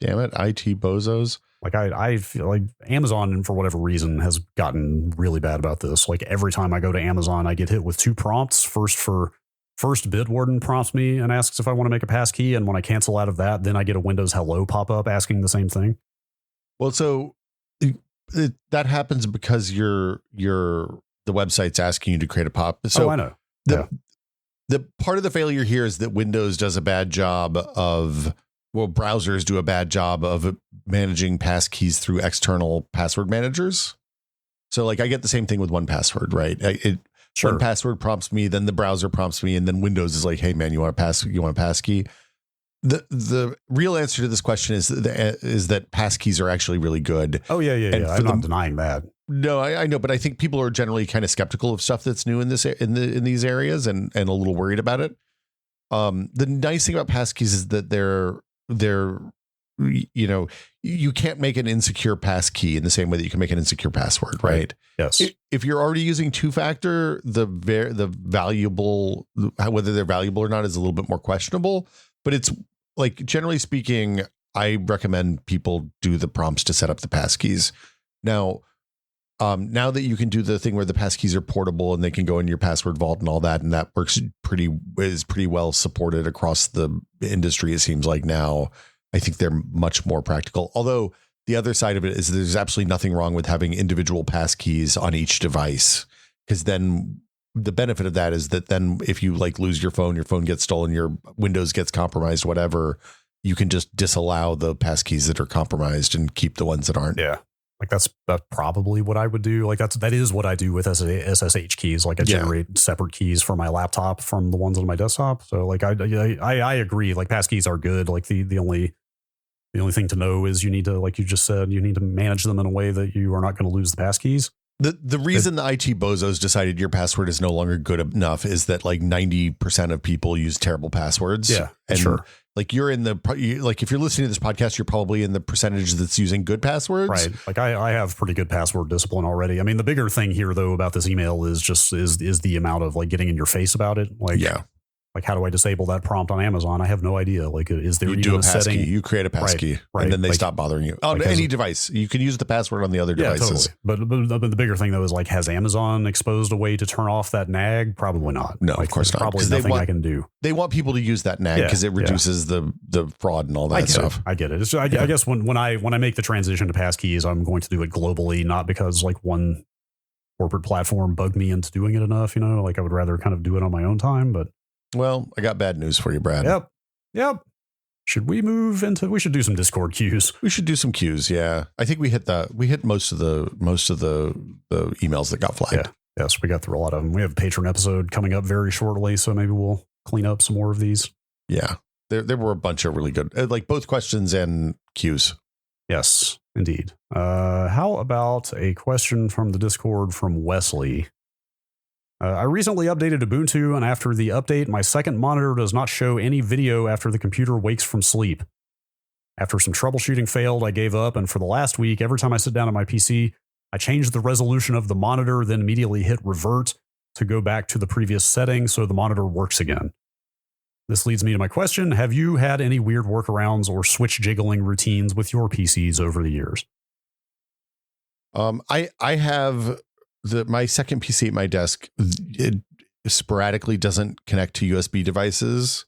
Damn it, IT bozos. Like I feel like Amazon, for whatever reason, has gotten really bad about this. Like every time I go to Amazon, I get hit with 2 prompts. First, Bitwarden prompts me and asks if I want to make a passkey. And when I cancel out of that, then I get a Windows Hello pop up asking the same thing. Well, so that happens because the website's asking you to create a pop. So I know. The part of the failure here is that Windows does a bad job of, browsers do a bad job of managing passkeys through external password managers. So like I get the same thing with 1Password, right? Sure. 1Password prompts me, then the browser prompts me, and then Windows is like, hey man, you want a passkey? The real answer to this question is that passkeys are actually really good. Oh yeah. I'm not denying that. No, I know, but I think people are generally kind of skeptical of stuff that's new in these areas and a little worried about it. The nice thing about passkeys is that they're you can't make an insecure passkey in the same way that you can make an insecure password, right? Yes. If you're already using 2-factor, the valuable, whether they're valuable or not is a little bit more questionable, but it's like, generally speaking, I recommend people do the prompts to set up the passkeys. Now that you can do the thing where the passkeys are portable and they can go in your password vault and all that, and that is pretty well supported across the industry, it seems like now, I think they're much more practical. Although the other side of it is there's absolutely nothing wrong with having individual passkeys on each device, because then the benefit of that is that then if you like lose your phone gets stolen, your Windows gets compromised, whatever, you can just disallow the passkeys that are compromised and keep the ones that aren't. Yeah. Like that's probably what I would do. Like that is what I do with SSH keys. Like I generate separate keys for my laptop from the ones on my desktop. So like I agree. Like passkeys are good. Like the only thing to know is you need to, like you just said, you need to manage them in a way that you are not going to lose the passkeys. The reason the IT bozos decided your password is no longer good enough is that like 90% of people use terrible passwords. Yeah, and sure. Like if you're listening to this podcast, you're probably in the percentage that's using good passwords. Right. Like I have pretty good password discipline already. I mean, the bigger thing here though about this email is just is the amount of like getting in your face about it. Like, like how do I disable that prompt on Amazon? I have no idea. Like, is there even a setting? You create a passkey, right, and then they stop bothering you on any device. You can use the password on the other devices. Totally. But the bigger thing though is like, has Amazon exposed a way to turn off that nag? Probably not. No, of course not. Probably nothing I can do. They want people to use that nag because it reduces the fraud and all that stuff. I get it. I guess when I make the transition to passkeys, I'm going to do it globally, not because like one corporate platform bugged me into doing it enough. Like I would rather kind of do it on my own time, but. Well, I got bad news for you, Brad. Yep. Should we we should do some Discord queues? We should do some queues. Yeah. I think we hit most of the emails that got flagged. Yeah. Yes. We got through a lot of them. We have a Patreon episode coming up very shortly. So maybe we'll clean up some more of these. Yeah. There were a bunch of really good, like both questions and queues. Yes, indeed. How about a question from the Discord from Wesley? I recently updated Ubuntu, and after the update, my second monitor does not show any video after the computer wakes from sleep. After some troubleshooting failed, I gave up, and for the last week, every time I sit down at my PC, I change the resolution of the monitor, then immediately hit revert to go back to the previous setting so the monitor works again. This leads me to my question. Have you had any weird workarounds or switch jiggling routines with your PCs over the years? I have... my second PC at my desk, it sporadically doesn't connect to USB devices.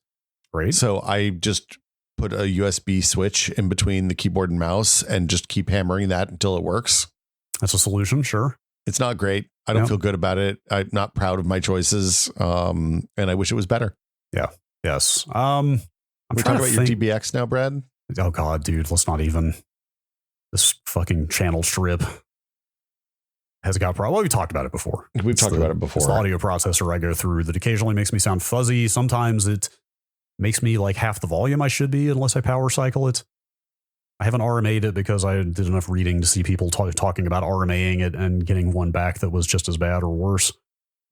Great. So I just put a USB switch in between the keyboard and mouse and just keep hammering that until it works. That's a solution. Sure. It's not great. I don't feel good about it. I'm not proud of my choices. And I wish it was better. Yeah. Yes. We're talking about your DBX now, Brad. Oh God, dude, let's not even. This fucking channel strip has got problems. Well, we talked about it before. We've talked about it before. It's the audio processor I go through that occasionally makes me sound fuzzy. Sometimes it makes me like half the volume I should be unless I power cycle it. I haven't RMA'd it because I did enough reading to see people talking about RMAing it and getting one back that was just as bad or worse.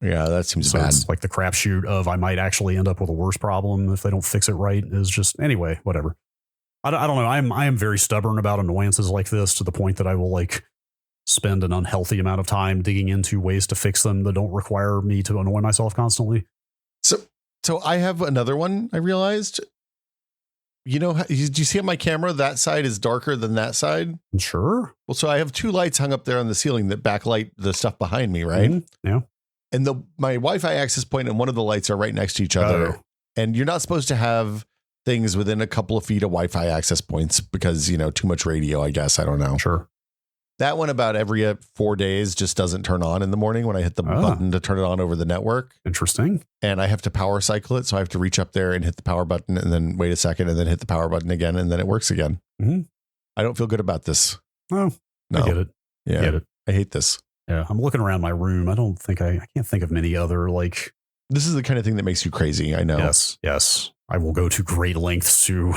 Yeah, that seems bad. It's like the crapshoot of I might actually end up with a worse problem if they don't fix it right is just, anyway, whatever. I don't know. I am very stubborn about annoyances like this to the point that I will like spend an unhealthy amount of time digging into ways to fix them that don't require me to annoy myself constantly. So I have another one. I realized, you know, do you see on my camera, that side is darker than that side? Sure. Well, so I have 2 lights hung up there on the ceiling that backlight the stuff behind me, right? Mm-hmm. Yeah. And my Wi-Fi access point and one of the lights are right next to each other. Oh. And you're not supposed to have things within a couple of feet of Wi-Fi access points because, you know, too much radio, I guess. I don't know. Sure. That one about every 4 days just doesn't turn on in the morning when I hit the button to turn it on over the network. Interesting. And I have to power cycle it. So I have to reach up there and hit the power button and then wait a second and then hit the power button again. And then it works again. Mm-hmm. I don't feel good about this. Oh, no. I get it. Yeah. I get it. I hate this. Yeah. I'm looking around my room. I can't think of many other like. This is the kind of thing that makes you crazy. I know. Yes. Yes. I will go to great lengths to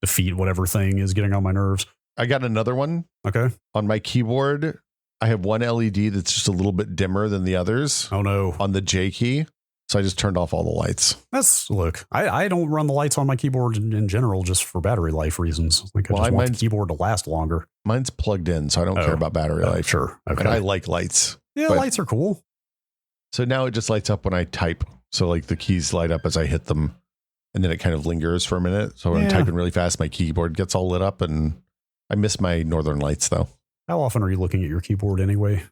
defeat whatever thing is getting on my nerves. I got another one. Okay. On my keyboard, I have one LED that's just a little bit dimmer than the others. Oh, no. On the J key. So I just turned off all the lights. Look, I don't run the lights on my keyboard in general just for battery life reasons. Like I just want the keyboard to last longer. Mine's plugged in, so I don't care about battery life. Sure. Okay. And I like lights. Yeah, lights are cool. So now it just lights up when I type. So like the keys light up as I hit them. And then it kind of lingers for a minute. So when I'm typing really fast, my keyboard gets all lit up. And I miss my northern lights, though. How often are you looking at your keyboard anyway?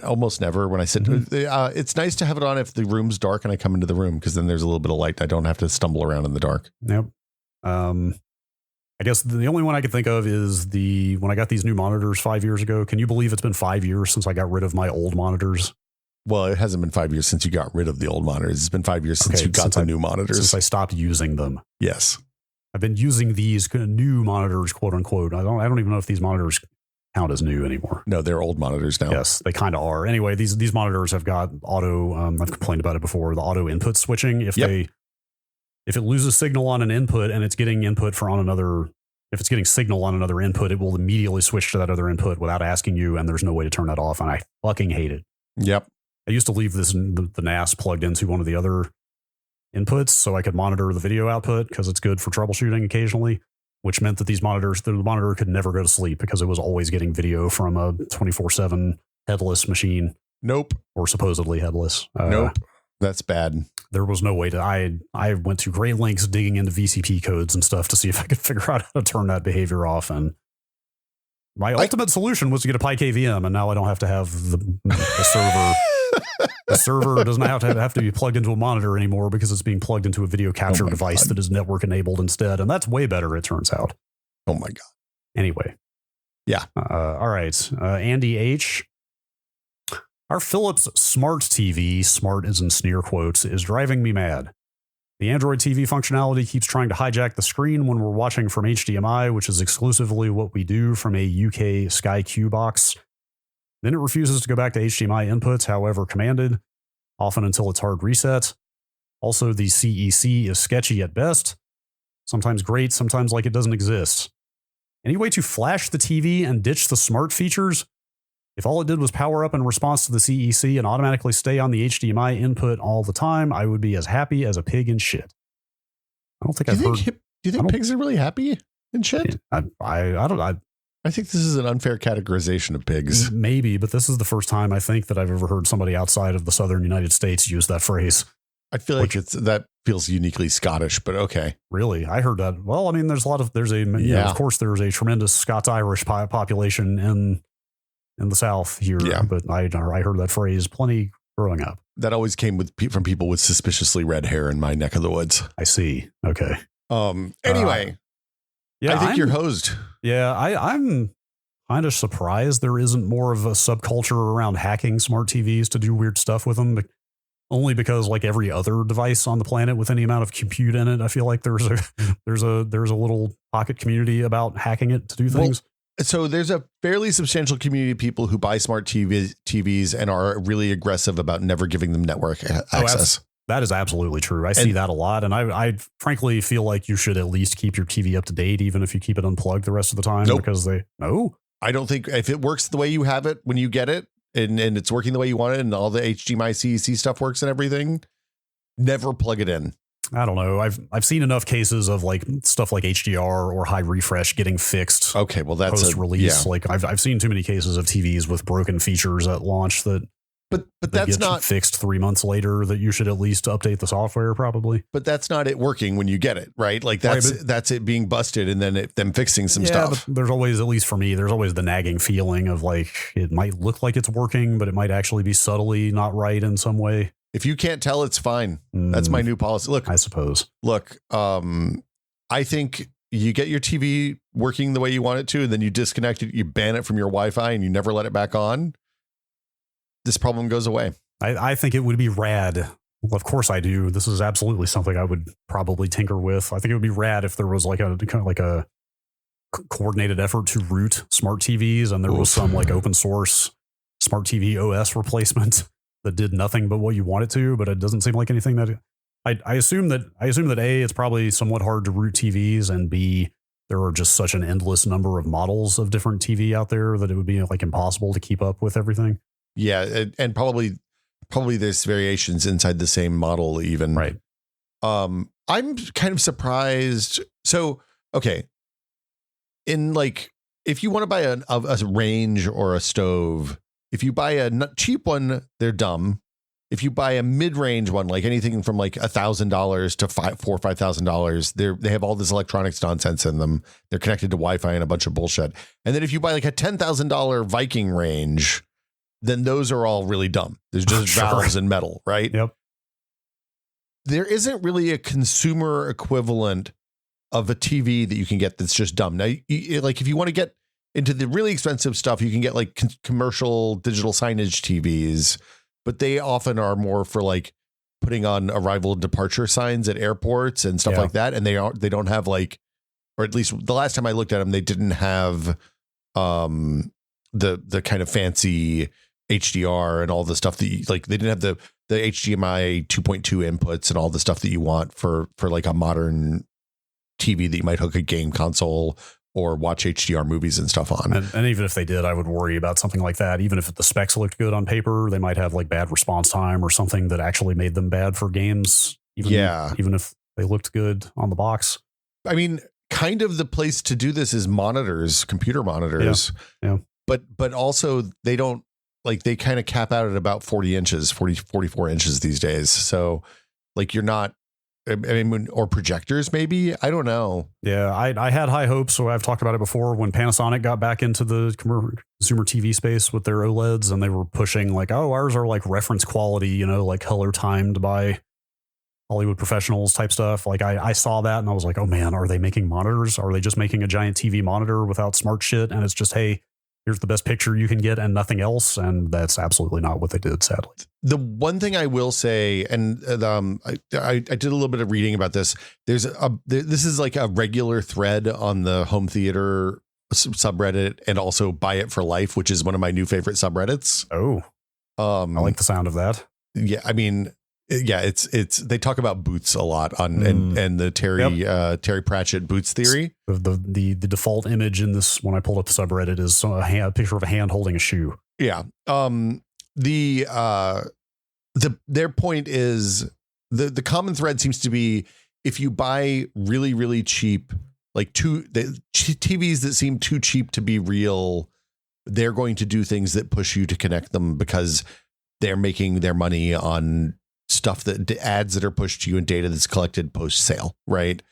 Almost never. When I sit, it's nice to have it on if the room's dark and I come into the room because then there's a little bit of light. I don't have to stumble around in the dark. Yep. I guess the only one I could think of is when I got these new monitors 5 years ago. Can you believe it's been 5 years since I got rid of my old monitors? Well, it hasn't been 5 years since you got rid of the old monitors. It's been 5 years since you got the new monitors. Since I stopped using them. Yes. I've been using these new monitors, quote unquote. I don't even know if these monitors count as new anymore. No, they're old monitors now. Yes, they kind of are. Anyway, these monitors have got auto, I've complained about it before, the auto input switching. If it loses signal on an input and it's getting input if it's getting signal on another input, it will immediately switch to that other input without asking you. And there's no way to turn that off. And I fucking hate it. Yep. I used to leave the NAS plugged into one of the other inputs so I could monitor the video output because it's good for troubleshooting occasionally, which meant that the monitor could never go to sleep because it was always getting video from a 24/7 headless machine. Nope. Or supposedly headless. Nope. That's bad. There was no way to, I went to great lengths digging into VCP codes and stuff to see if I could figure out how to turn that behavior off. And my ultimate solution was to get a PyKVM, and now I don't have to have the server. The server doesn't have to be plugged into a monitor anymore because it's being plugged into a video capture device that is network enabled instead. And that's way better, it turns out. Oh my God. Anyway. Yeah. All right. Andy H. Our Philips Smart TV, smart as in sneer quotes, is driving me mad. The Android TV functionality keeps trying to hijack the screen when we're watching from HDMI, which is exclusively what we do from a UK Sky Q box. Then it refuses to go back to HDMI inputs, however commanded, often until it's hard reset. Also, the CEC is sketchy at best. Sometimes great, sometimes like it doesn't exist. Any way to flash the TV and ditch the smart features? If all it did was power up in response to the CEC and automatically stay on the HDMI input all the time, I would be as happy as a pig in shit. I don't think I've heard. Do you think pigs are really happy in shit? I don't. I think this is an unfair categorization of pigs. Maybe, but this is the first time I think that I've ever heard somebody outside of the southern United States use that phrase. I feel like that feels uniquely Scottish, but okay. Really? I heard that. Well, I mean, there's of course there's a tremendous Scots-Irish population in the South here, but I heard that phrase plenty growing up. That always came from people with suspiciously red hair in my neck of the woods. I see. Okay. Anyway. I think you're hosed. Yeah, I'm kind of surprised there isn't more of a subculture around hacking smart TVs to do weird stuff with them. Only because, like every other device on the planet with any amount of compute in it, I feel like there's a little pocket community about hacking it to do things. Well, so there's a fairly substantial community of people who buy smart TVs and are really aggressive about never giving them network access. That is absolutely true. I see that a lot. And I frankly feel like you should at least keep your TV up to date, even if you keep it unplugged the rest of the time. Nope. Because I don't think if it works the way you have it when you get it and it's working the way you want it and all the HDMI CEC stuff works and everything, never plug it in. I don't know. I've seen enough cases of like stuff like HDR or high refresh getting fixed. Okay, well that's post release. Yeah. Like I've seen too many cases of TVs with broken features at launch that. But that's not fixed 3 months later. That you should at least update the software, probably. But that's not it working when you get it right. Like that's it being busted and then them fixing some stuff. But there's always, at least for me, there's always the nagging feeling of like it might look like it's working, but it might actually be subtly not right in some way. If you can't tell, it's fine. That's my new policy. Look, I suppose. Look, I think you get your TV working the way you want it to, and then you disconnect it, you ban it from your Wi-Fi, and you never let it back on. This problem goes away. I think it would be rad. Well, of course I do. This is absolutely something I would probably tinker with. I think it would be rad if there was like a kind of like a coordinated effort to root smart TVs, and there was some like open source smart TV OS replacement that did nothing but what you want it to. But it doesn't seem like anything that I assume that A, it's probably somewhat hard to root TVs, and B, there are just such an endless number of models of different TV out there that it would be like impossible to keep up with everything. Yeah, and probably there's variations inside the same model even. Right. I'm kind of surprised. So, okay. In like, if you want to buy a range or a stove, if you buy a cheap one, they're dumb. If you buy a mid-range one, like anything from like $1,000 to $4,000 or $5,000, they have all this electronics nonsense in them. They're connected to Wi-Fi and a bunch of bullshit. And then if you buy like a $10,000 Viking range, then those are all really dumb. There's just valves and metal, right? Yep. There isn't really a consumer equivalent of a TV that you can get that's just dumb. Now, like if you want to get into the really expensive stuff, you can get like commercial digital signage TVs, but they often are more for like putting on arrival and departure signs at airports and stuff like that. And they don't have like, or at least the last time I looked at them, they didn't have the kind of fancy HDR and all the stuff that you, like they didn't have the HDMI 2.2 inputs and all the stuff that you want for like a modern TV that you might hook a game console or watch HDR movies and stuff on. And even if they did, I would worry about something like that. Even if the specs looked good on paper, they might have like bad response time or something that actually made them bad for games. Even if they looked good on the box. I mean, kind of the place to do this is monitors, computer monitors. Yeah. But also they don't, like they kind of cap out at about 44 inches these days. So like you're not, I mean, or projectors, maybe. I don't know. Yeah, I had high hopes. So I've talked about it before when Panasonic got back into the consumer TV space with their OLEDs, and they were pushing like, oh, ours are like reference quality, you know, like color timed by Hollywood professionals type stuff. Like I saw that and I was like, oh man, are they making monitors? Are they just making a giant TV monitor without smart shit? And it's just, hey, here's the best picture you can get and nothing else. And that's absolutely not what they did, sadly. The one thing I will say, and I did a little bit of reading about this. This is like a regular thread on the home theater subreddit, and also Buy It for Life, which is one of my new favorite subreddits. Oh, I like the sound of that. Yeah, I mean, yeah, it's they talk about boots a lot on and the Terry Pratchett boots theory. The default image in this, when I pulled up the subreddit, is a picture of a hand holding a shoe. Yeah. Their point is the common thread seems to be, if you buy really, really cheap, like TVs that seem too cheap to be real, they're going to do things that push you to connect them because they're making their money on stuff, that ads that are pushed to you and data that's collected post sale, right?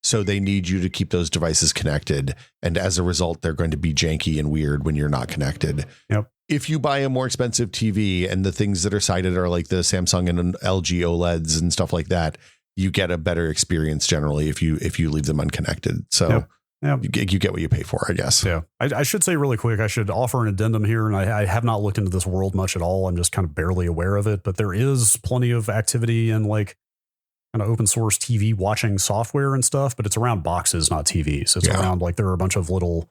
So they need you to keep those devices connected. And as a result, they're going to be janky and weird when you're not connected. Yep. If you buy a more expensive TV and the things that are cited are like the Samsung and LG OLEDs and stuff like that, you get a better experience generally if you leave them unconnected. So you get what you pay for, I guess. Yeah. I should say really quick, I should offer an addendum here. And I have not looked into this world much at all. I'm just kind of barely aware of it, but there is plenty of activity in like kind of open source TV watching software and stuff, but it's around boxes, not TVs. It's around like, there are a bunch of little,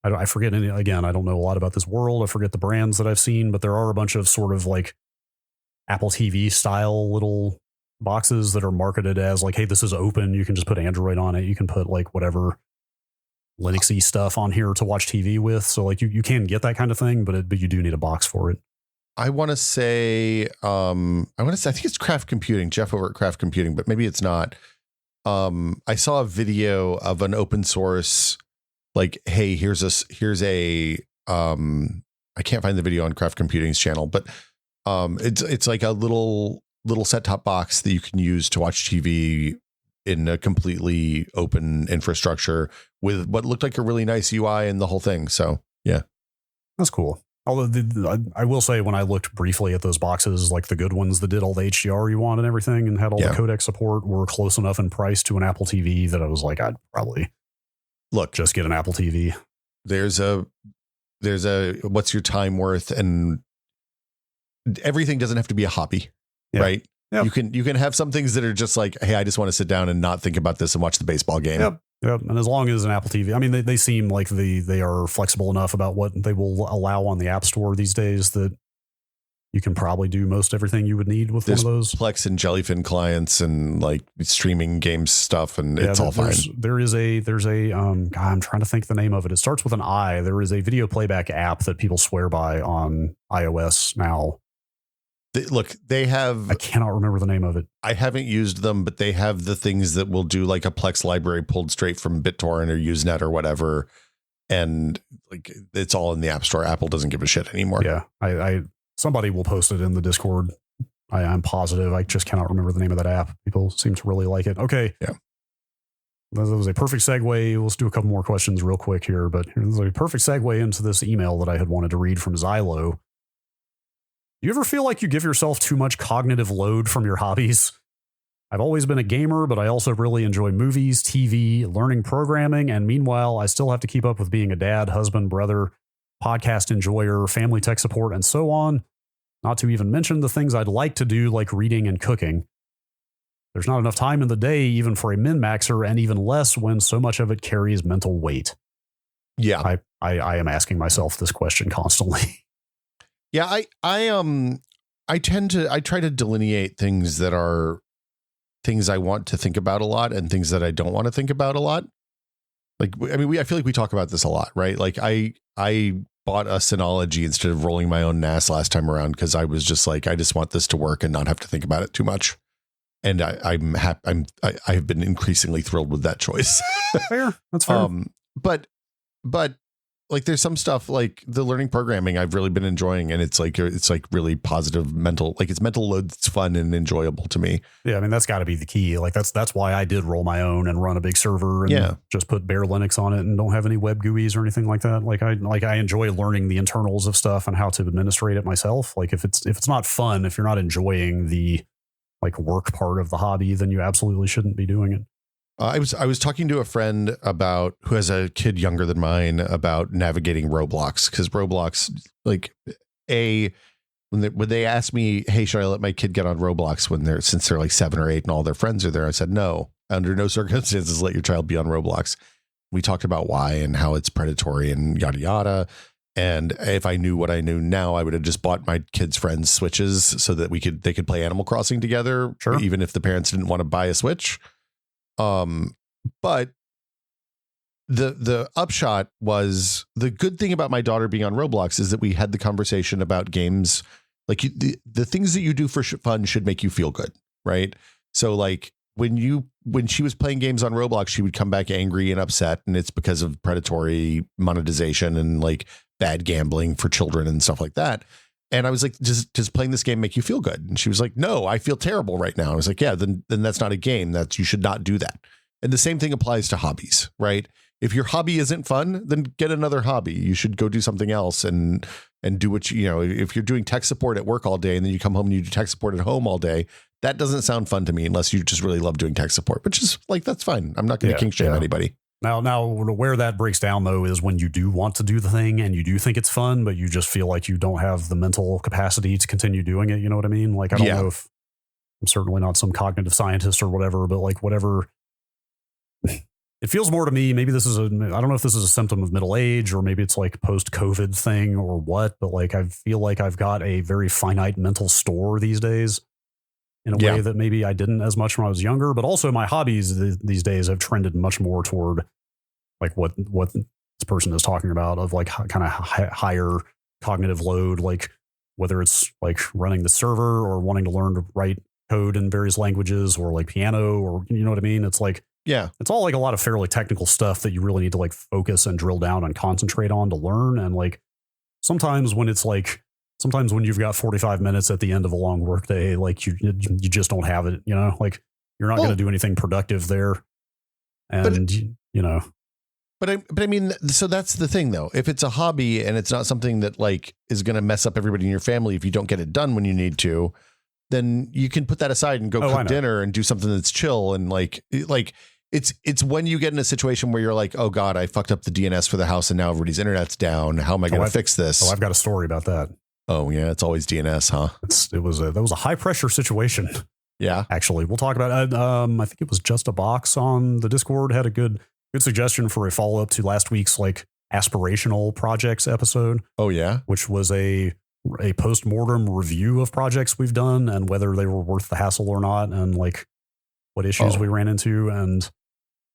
I forget any, again, I don't know a lot about this world. I forget the brands that I've seen, but there are a bunch of sort of like Apple TV style little boxes that are marketed as like, hey, this is open. You can just put Android on it. You can put like whatever Linuxy stuff on here to watch TV with. So like you can get that kind of thing, but you do need a box for it. I want to say, I think it's Craft Computing, Jeff over at Craft Computing, but maybe it's not. I saw a video of an open source, like, hey, here's a, I can't find the video on Craft Computing's channel, but it's like a little set-top box that you can use to watch TV in a completely open infrastructure with what looked like a really nice UI and the whole thing. So yeah, that's cool. Although I will say, when I looked briefly at those boxes, like the good ones that did all the HDR you want and everything and had all the codec support, were close enough in price to an Apple TV that I was like, I'd probably just get an Apple TV. There's a what's your time worth, and everything doesn't have to be a hobby, right? Yep. You can have some things that are just like, hey, I just want to sit down and not think about this and watch the baseball game. Yep. And as long as an Apple TV, I mean, they seem like they are flexible enough about what they will allow on the App Store these days that you can probably do most everything you would need with one of those. Plex and Jellyfin clients and like streaming games stuff, and it's all fine. There's a God, I'm trying to think the name of it. It starts with an I. There is a video playback app that people swear by on iOS now. They have, I cannot remember the name of it. I haven't used them, but they have the things that will do like a Plex library pulled straight from BitTorrent or Usenet or whatever. And like, it's all in the App Store. Apple doesn't give a shit anymore. Yeah. Somebody will post it in the Discord. I'm positive. I just cannot remember the name of that app. People seem to really like it. Okay. Yeah. That was a perfect segue. Let's do a couple more questions real quick here, but here's a perfect segue into this email that I had wanted to read from Xylo. You ever feel like you give yourself too much cognitive load from your hobbies? I've always been a gamer, but I also really enjoy movies, TV, learning programming, and meanwhile, I still have to keep up with being a dad, husband, brother, podcast enjoyer, family tech support, and so on. Not to even mention the things I'd like to do, like reading and cooking. There's not enough time in the day even for a min-maxer, and even less when so much of it carries mental weight. Yeah. I am asking myself this question constantly. Yeah, I try to delineate things that are things I want to think about a lot and things that I don't want to think about a lot. Like, I mean, I feel like we talk about this a lot, right? Like I bought a Synology instead of rolling my own NAS last time around because I was just like, I just want this to work and not have to think about it too much. And I've been increasingly thrilled with that choice. Fair, that's fair. But like, there's some stuff like the learning programming I've really been enjoying, and it's like really positive mental, like it's mental load that's fun and enjoyable to me. Yeah, I mean, that's got to be the key. Like that's why I did roll my own and run a big server and just put bare Linux on it and don't have any web GUIs or anything like that. Like I enjoy learning the internals of stuff and how to administrate it myself. Like if it's not fun, if you're not enjoying the like work part of the hobby, then you absolutely shouldn't be doing it. I was talking to a friend who has a kid younger than mine about navigating Roblox, because Roblox, like, when they asked me, hey, should I let my kid get on Roblox since they're like 7 or 8 and all their friends are there? I said, no, under no circumstances let your child be on Roblox. We talked about why and how it's predatory and yada yada. And if I knew what I knew now, I would have just bought my kids' friends Switches so that they could play Animal Crossing together, even if the parents didn't want to buy a Switch. But the upshot was, the good thing about my daughter being on Roblox is that we had the conversation about games. Like the things that you do for fun should make you feel good. Right. So like when she was playing games on Roblox, she would come back angry and upset, and it's because of predatory monetization and like bad gambling for children and stuff like that. And I was like, does playing this game make you feel good? And she was like, no, I feel terrible right now. I was like, yeah, then that's not a game. You should not do that. And the same thing applies to hobbies, right? If your hobby isn't fun, then get another hobby. You should go do something else and do what if you're doing tech support at work all day and then you come home and you do tech support at home all day, that doesn't sound fun to me unless you just really love doing tech support, which is like, that's fine. I'm not going to kink shame anybody. Now, where that breaks down, though, is when you do want to do the thing and you do think it's fun, but you just feel like you don't have the mental capacity to continue doing it. You know what I mean? Like, I don't know if I'm certainly not some cognitive scientist or whatever, but like whatever. It feels more to me, maybe I don't know if this is a symptom of middle age or maybe it's like post-COVID thing or what, but like I feel like I've got a very finite mental store these days in a way that maybe I didn't as much when I was younger. But also my hobbies these days have trended much more toward like what this person is talking about, of like kind of higher cognitive load, like whether it's like running the server or wanting to learn to write code in various languages or like piano or, you know what I mean? It's like, yeah, it's all like a lot of fairly technical stuff that you really need to like focus and drill down and concentrate on to learn. And like sometimes when you've got 45 minutes at the end of a long workday, like you just don't have it, you know, like you're not going to do anything productive there. And, you know. But I mean, so that's the thing, though. If it's a hobby and it's not something that like is going to mess up everybody in your family if you don't get it done when you need to, then you can put that aside and go cook dinner and do something that's chill. And like it's when you get in a situation where you're like, oh God, I fucked up the DNS for the house and now everybody's internet's down. How am I going to fix this? Oh, I've got a story about that. Oh yeah, it's always DNS, huh? That was a high pressure situation. Yeah, actually, we'll talk about it. I think it was Just a Box on the Discord had a good suggestion for a follow up to last week's like aspirational projects episode. Oh yeah, which was a post-mortem review of projects we've done and whether they were worth the hassle or not, and like what issues we ran into. And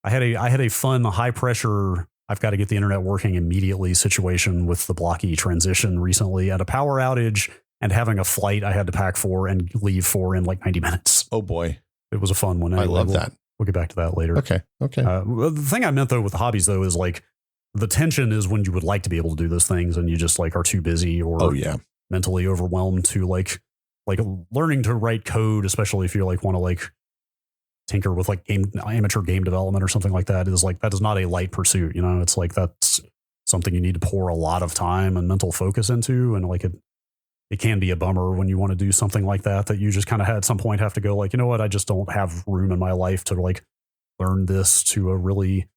I had a fun high pressure, I've got to get the internet working immediately situation with the blocky transition recently and a power outage and having a flight I had to pack for and leave for in like 90 minutes. Oh boy. It was a fun one. Anyway, I love that. We'll get back to that later. Okay. The thing I meant though with the hobbies though is like the tension is when you would like to be able to do those things and you just like are too busy or mentally overwhelmed to like learning to write code, especially if you like want to like tinker with like amateur game development or something like that, is like that is not a light pursuit. You know, it's like that's something you need to pour a lot of time and mental focus into, and like it can be a bummer when you want to do something like that you just kind of at some point have to go like, you know what, I just don't have room in my life to like learn this to a really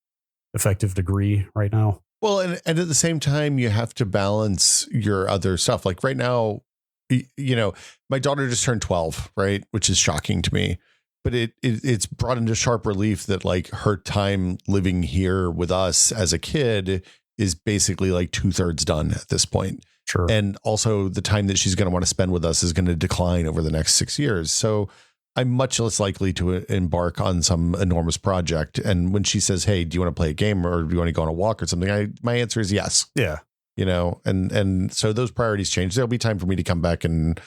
effective degree right now. Well, and at the same time, you have to balance your other stuff. Like right now, you know, my daughter just turned 12, right? Which is shocking to me. But it's brought into sharp relief that like her time living here with us as a kid is basically like 2/3 done at this point. Sure. And also the time that she's going to want to spend with us is going to decline over the next 6 years. So I'm much less likely to embark on some enormous project. And when she says, hey, do you want to play a game or do you want to go on a walk or something? My answer is yes. Yeah. You know, and so those priorities change. There'll be time for me to come back and,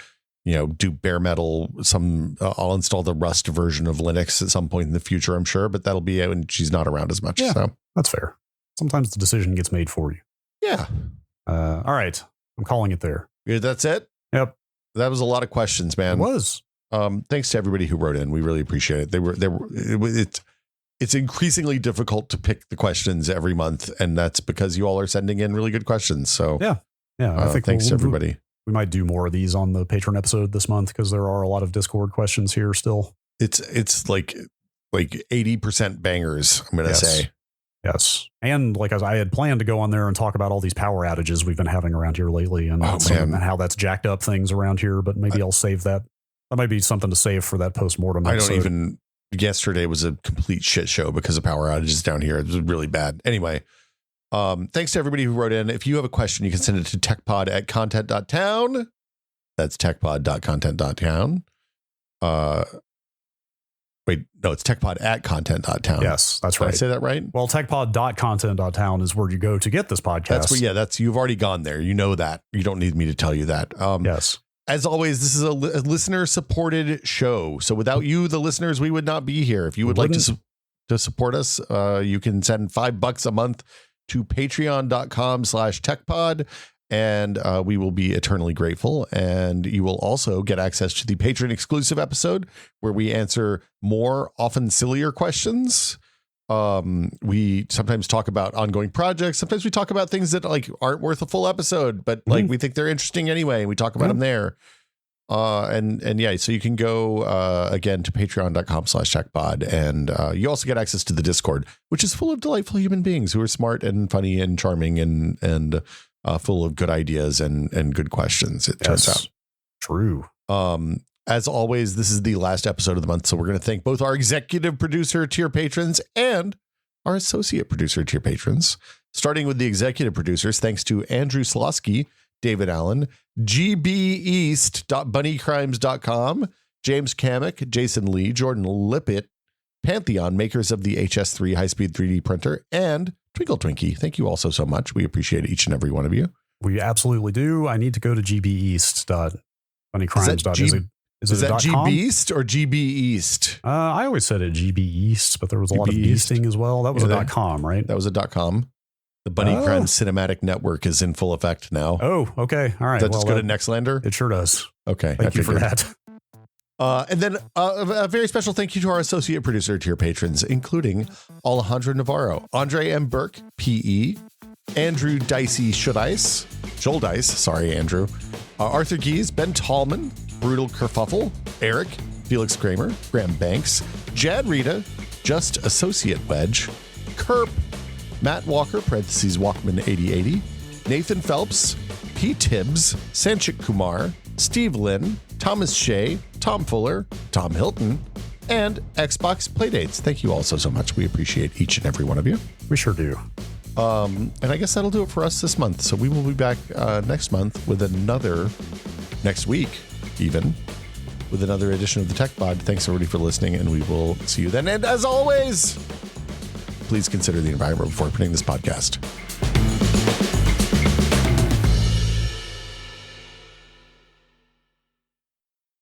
you know, do bare metal. I'll install the Rust version of Linux at some point in the future, I'm sure, but that'll be when she's not around as much. Yeah, so that's fair. Sometimes the decision gets made for you. Yeah. All right. I'm calling it there. Yeah, that's it. Yep. That was a lot of questions, man. It was. Thanks to everybody who wrote in. We really appreciate it. It's increasingly difficult to pick the questions every month, and that's because you all are sending in really good questions. So yeah. I think thanks to everybody. We might do more of these on the Patreon episode this month because there are a lot of Discord questions here still. It's like 80% bangers, I'm going to say. Yes. And like I had planned to go on there and talk about all these power outages we've been having around here lately and how that's jacked up things around here. But maybe I'll save that. That might be something to save for that post-mortem episode. Yesterday was a complete shit show because of power outages down here. It was really bad. Anyway, thanks to everybody who wrote in. If you have a question, you can send it to techpod@content.town. That's techpod.content.town. Wait, no, it's techpod@content.town. Yes, that's right. Did I say that right? Well, techpod.content.town is where you go to get this podcast. You've already gone there. You know that. You don't need me to tell you that. Yes. As always, this is a listener-supported show. So without you, the listeners, we would not be here. If you would like to support us, you can send $5 a month to patreon.com/techpod. And we will be eternally grateful. And you will also get access to the Patreon exclusive episode where we answer more, often sillier questions. We sometimes talk about ongoing projects. Sometimes we talk about things that like aren't worth a full episode, but like we think they're interesting anyway. And we talk about them there. And yeah, so you can go again to patreon.com/techpod. And you also get access to the Discord, which is full of delightful human beings who are smart and funny and charming and full of good ideas and good questions. It turns out. True. As always, this is the last episode of the month. So we're going to thank both our executive producer tier patrons and our associate producer tier patrons, starting with the executive producers. Thanks to Andrew Slosky, David Allen, gbEast.bunnycrimes.com, James Kamek, Jason Lee, Jordan Lippett, Pantheon, makers of the HS3 high-speed 3D printer, and Twinkle Twinkie. Thank you all so much. We appreciate each and every one of you. We absolutely do. I need to go to gbEast.funnycrimes. Is that GB East or GB East? I always said it GB East, but there was a lot of beasting as well. That was a .com, right? That was a .com. The Bunny Crimes Cinematic Network is in full effect now. Oh, okay. All right. Does that just go to Nextlander? It sure does. Okay. Thank you for that. And then a very special thank you to our associate producer tier patrons, including Alejandro Navarro, Andre M. Burke, P.E., Andrew Dicey Joel Dice, sorry, Andrew, Arthur Gies, Ben Tallman, Brutal Kerfuffle, Eric, Felix Kramer, Graham Banks, Jad Rita, Just Associate Wedge, Kerp, Matt Walker, Walkman 8080, Nathan Phelps, P. Tibbs, Sanchit Kumar, Steve Lynn, Thomas Shea, Tom Fuller, Tom Hilton, and Xbox Playdates. Thank you all so much. We appreciate each and every one of you. We sure do. And I guess that'll do it for us this month. So we will be back next month with next week even, with another edition of the Tech Pod. Thanks everybody for listening, and we will see you then. And as always, please consider the environment before putting this podcast.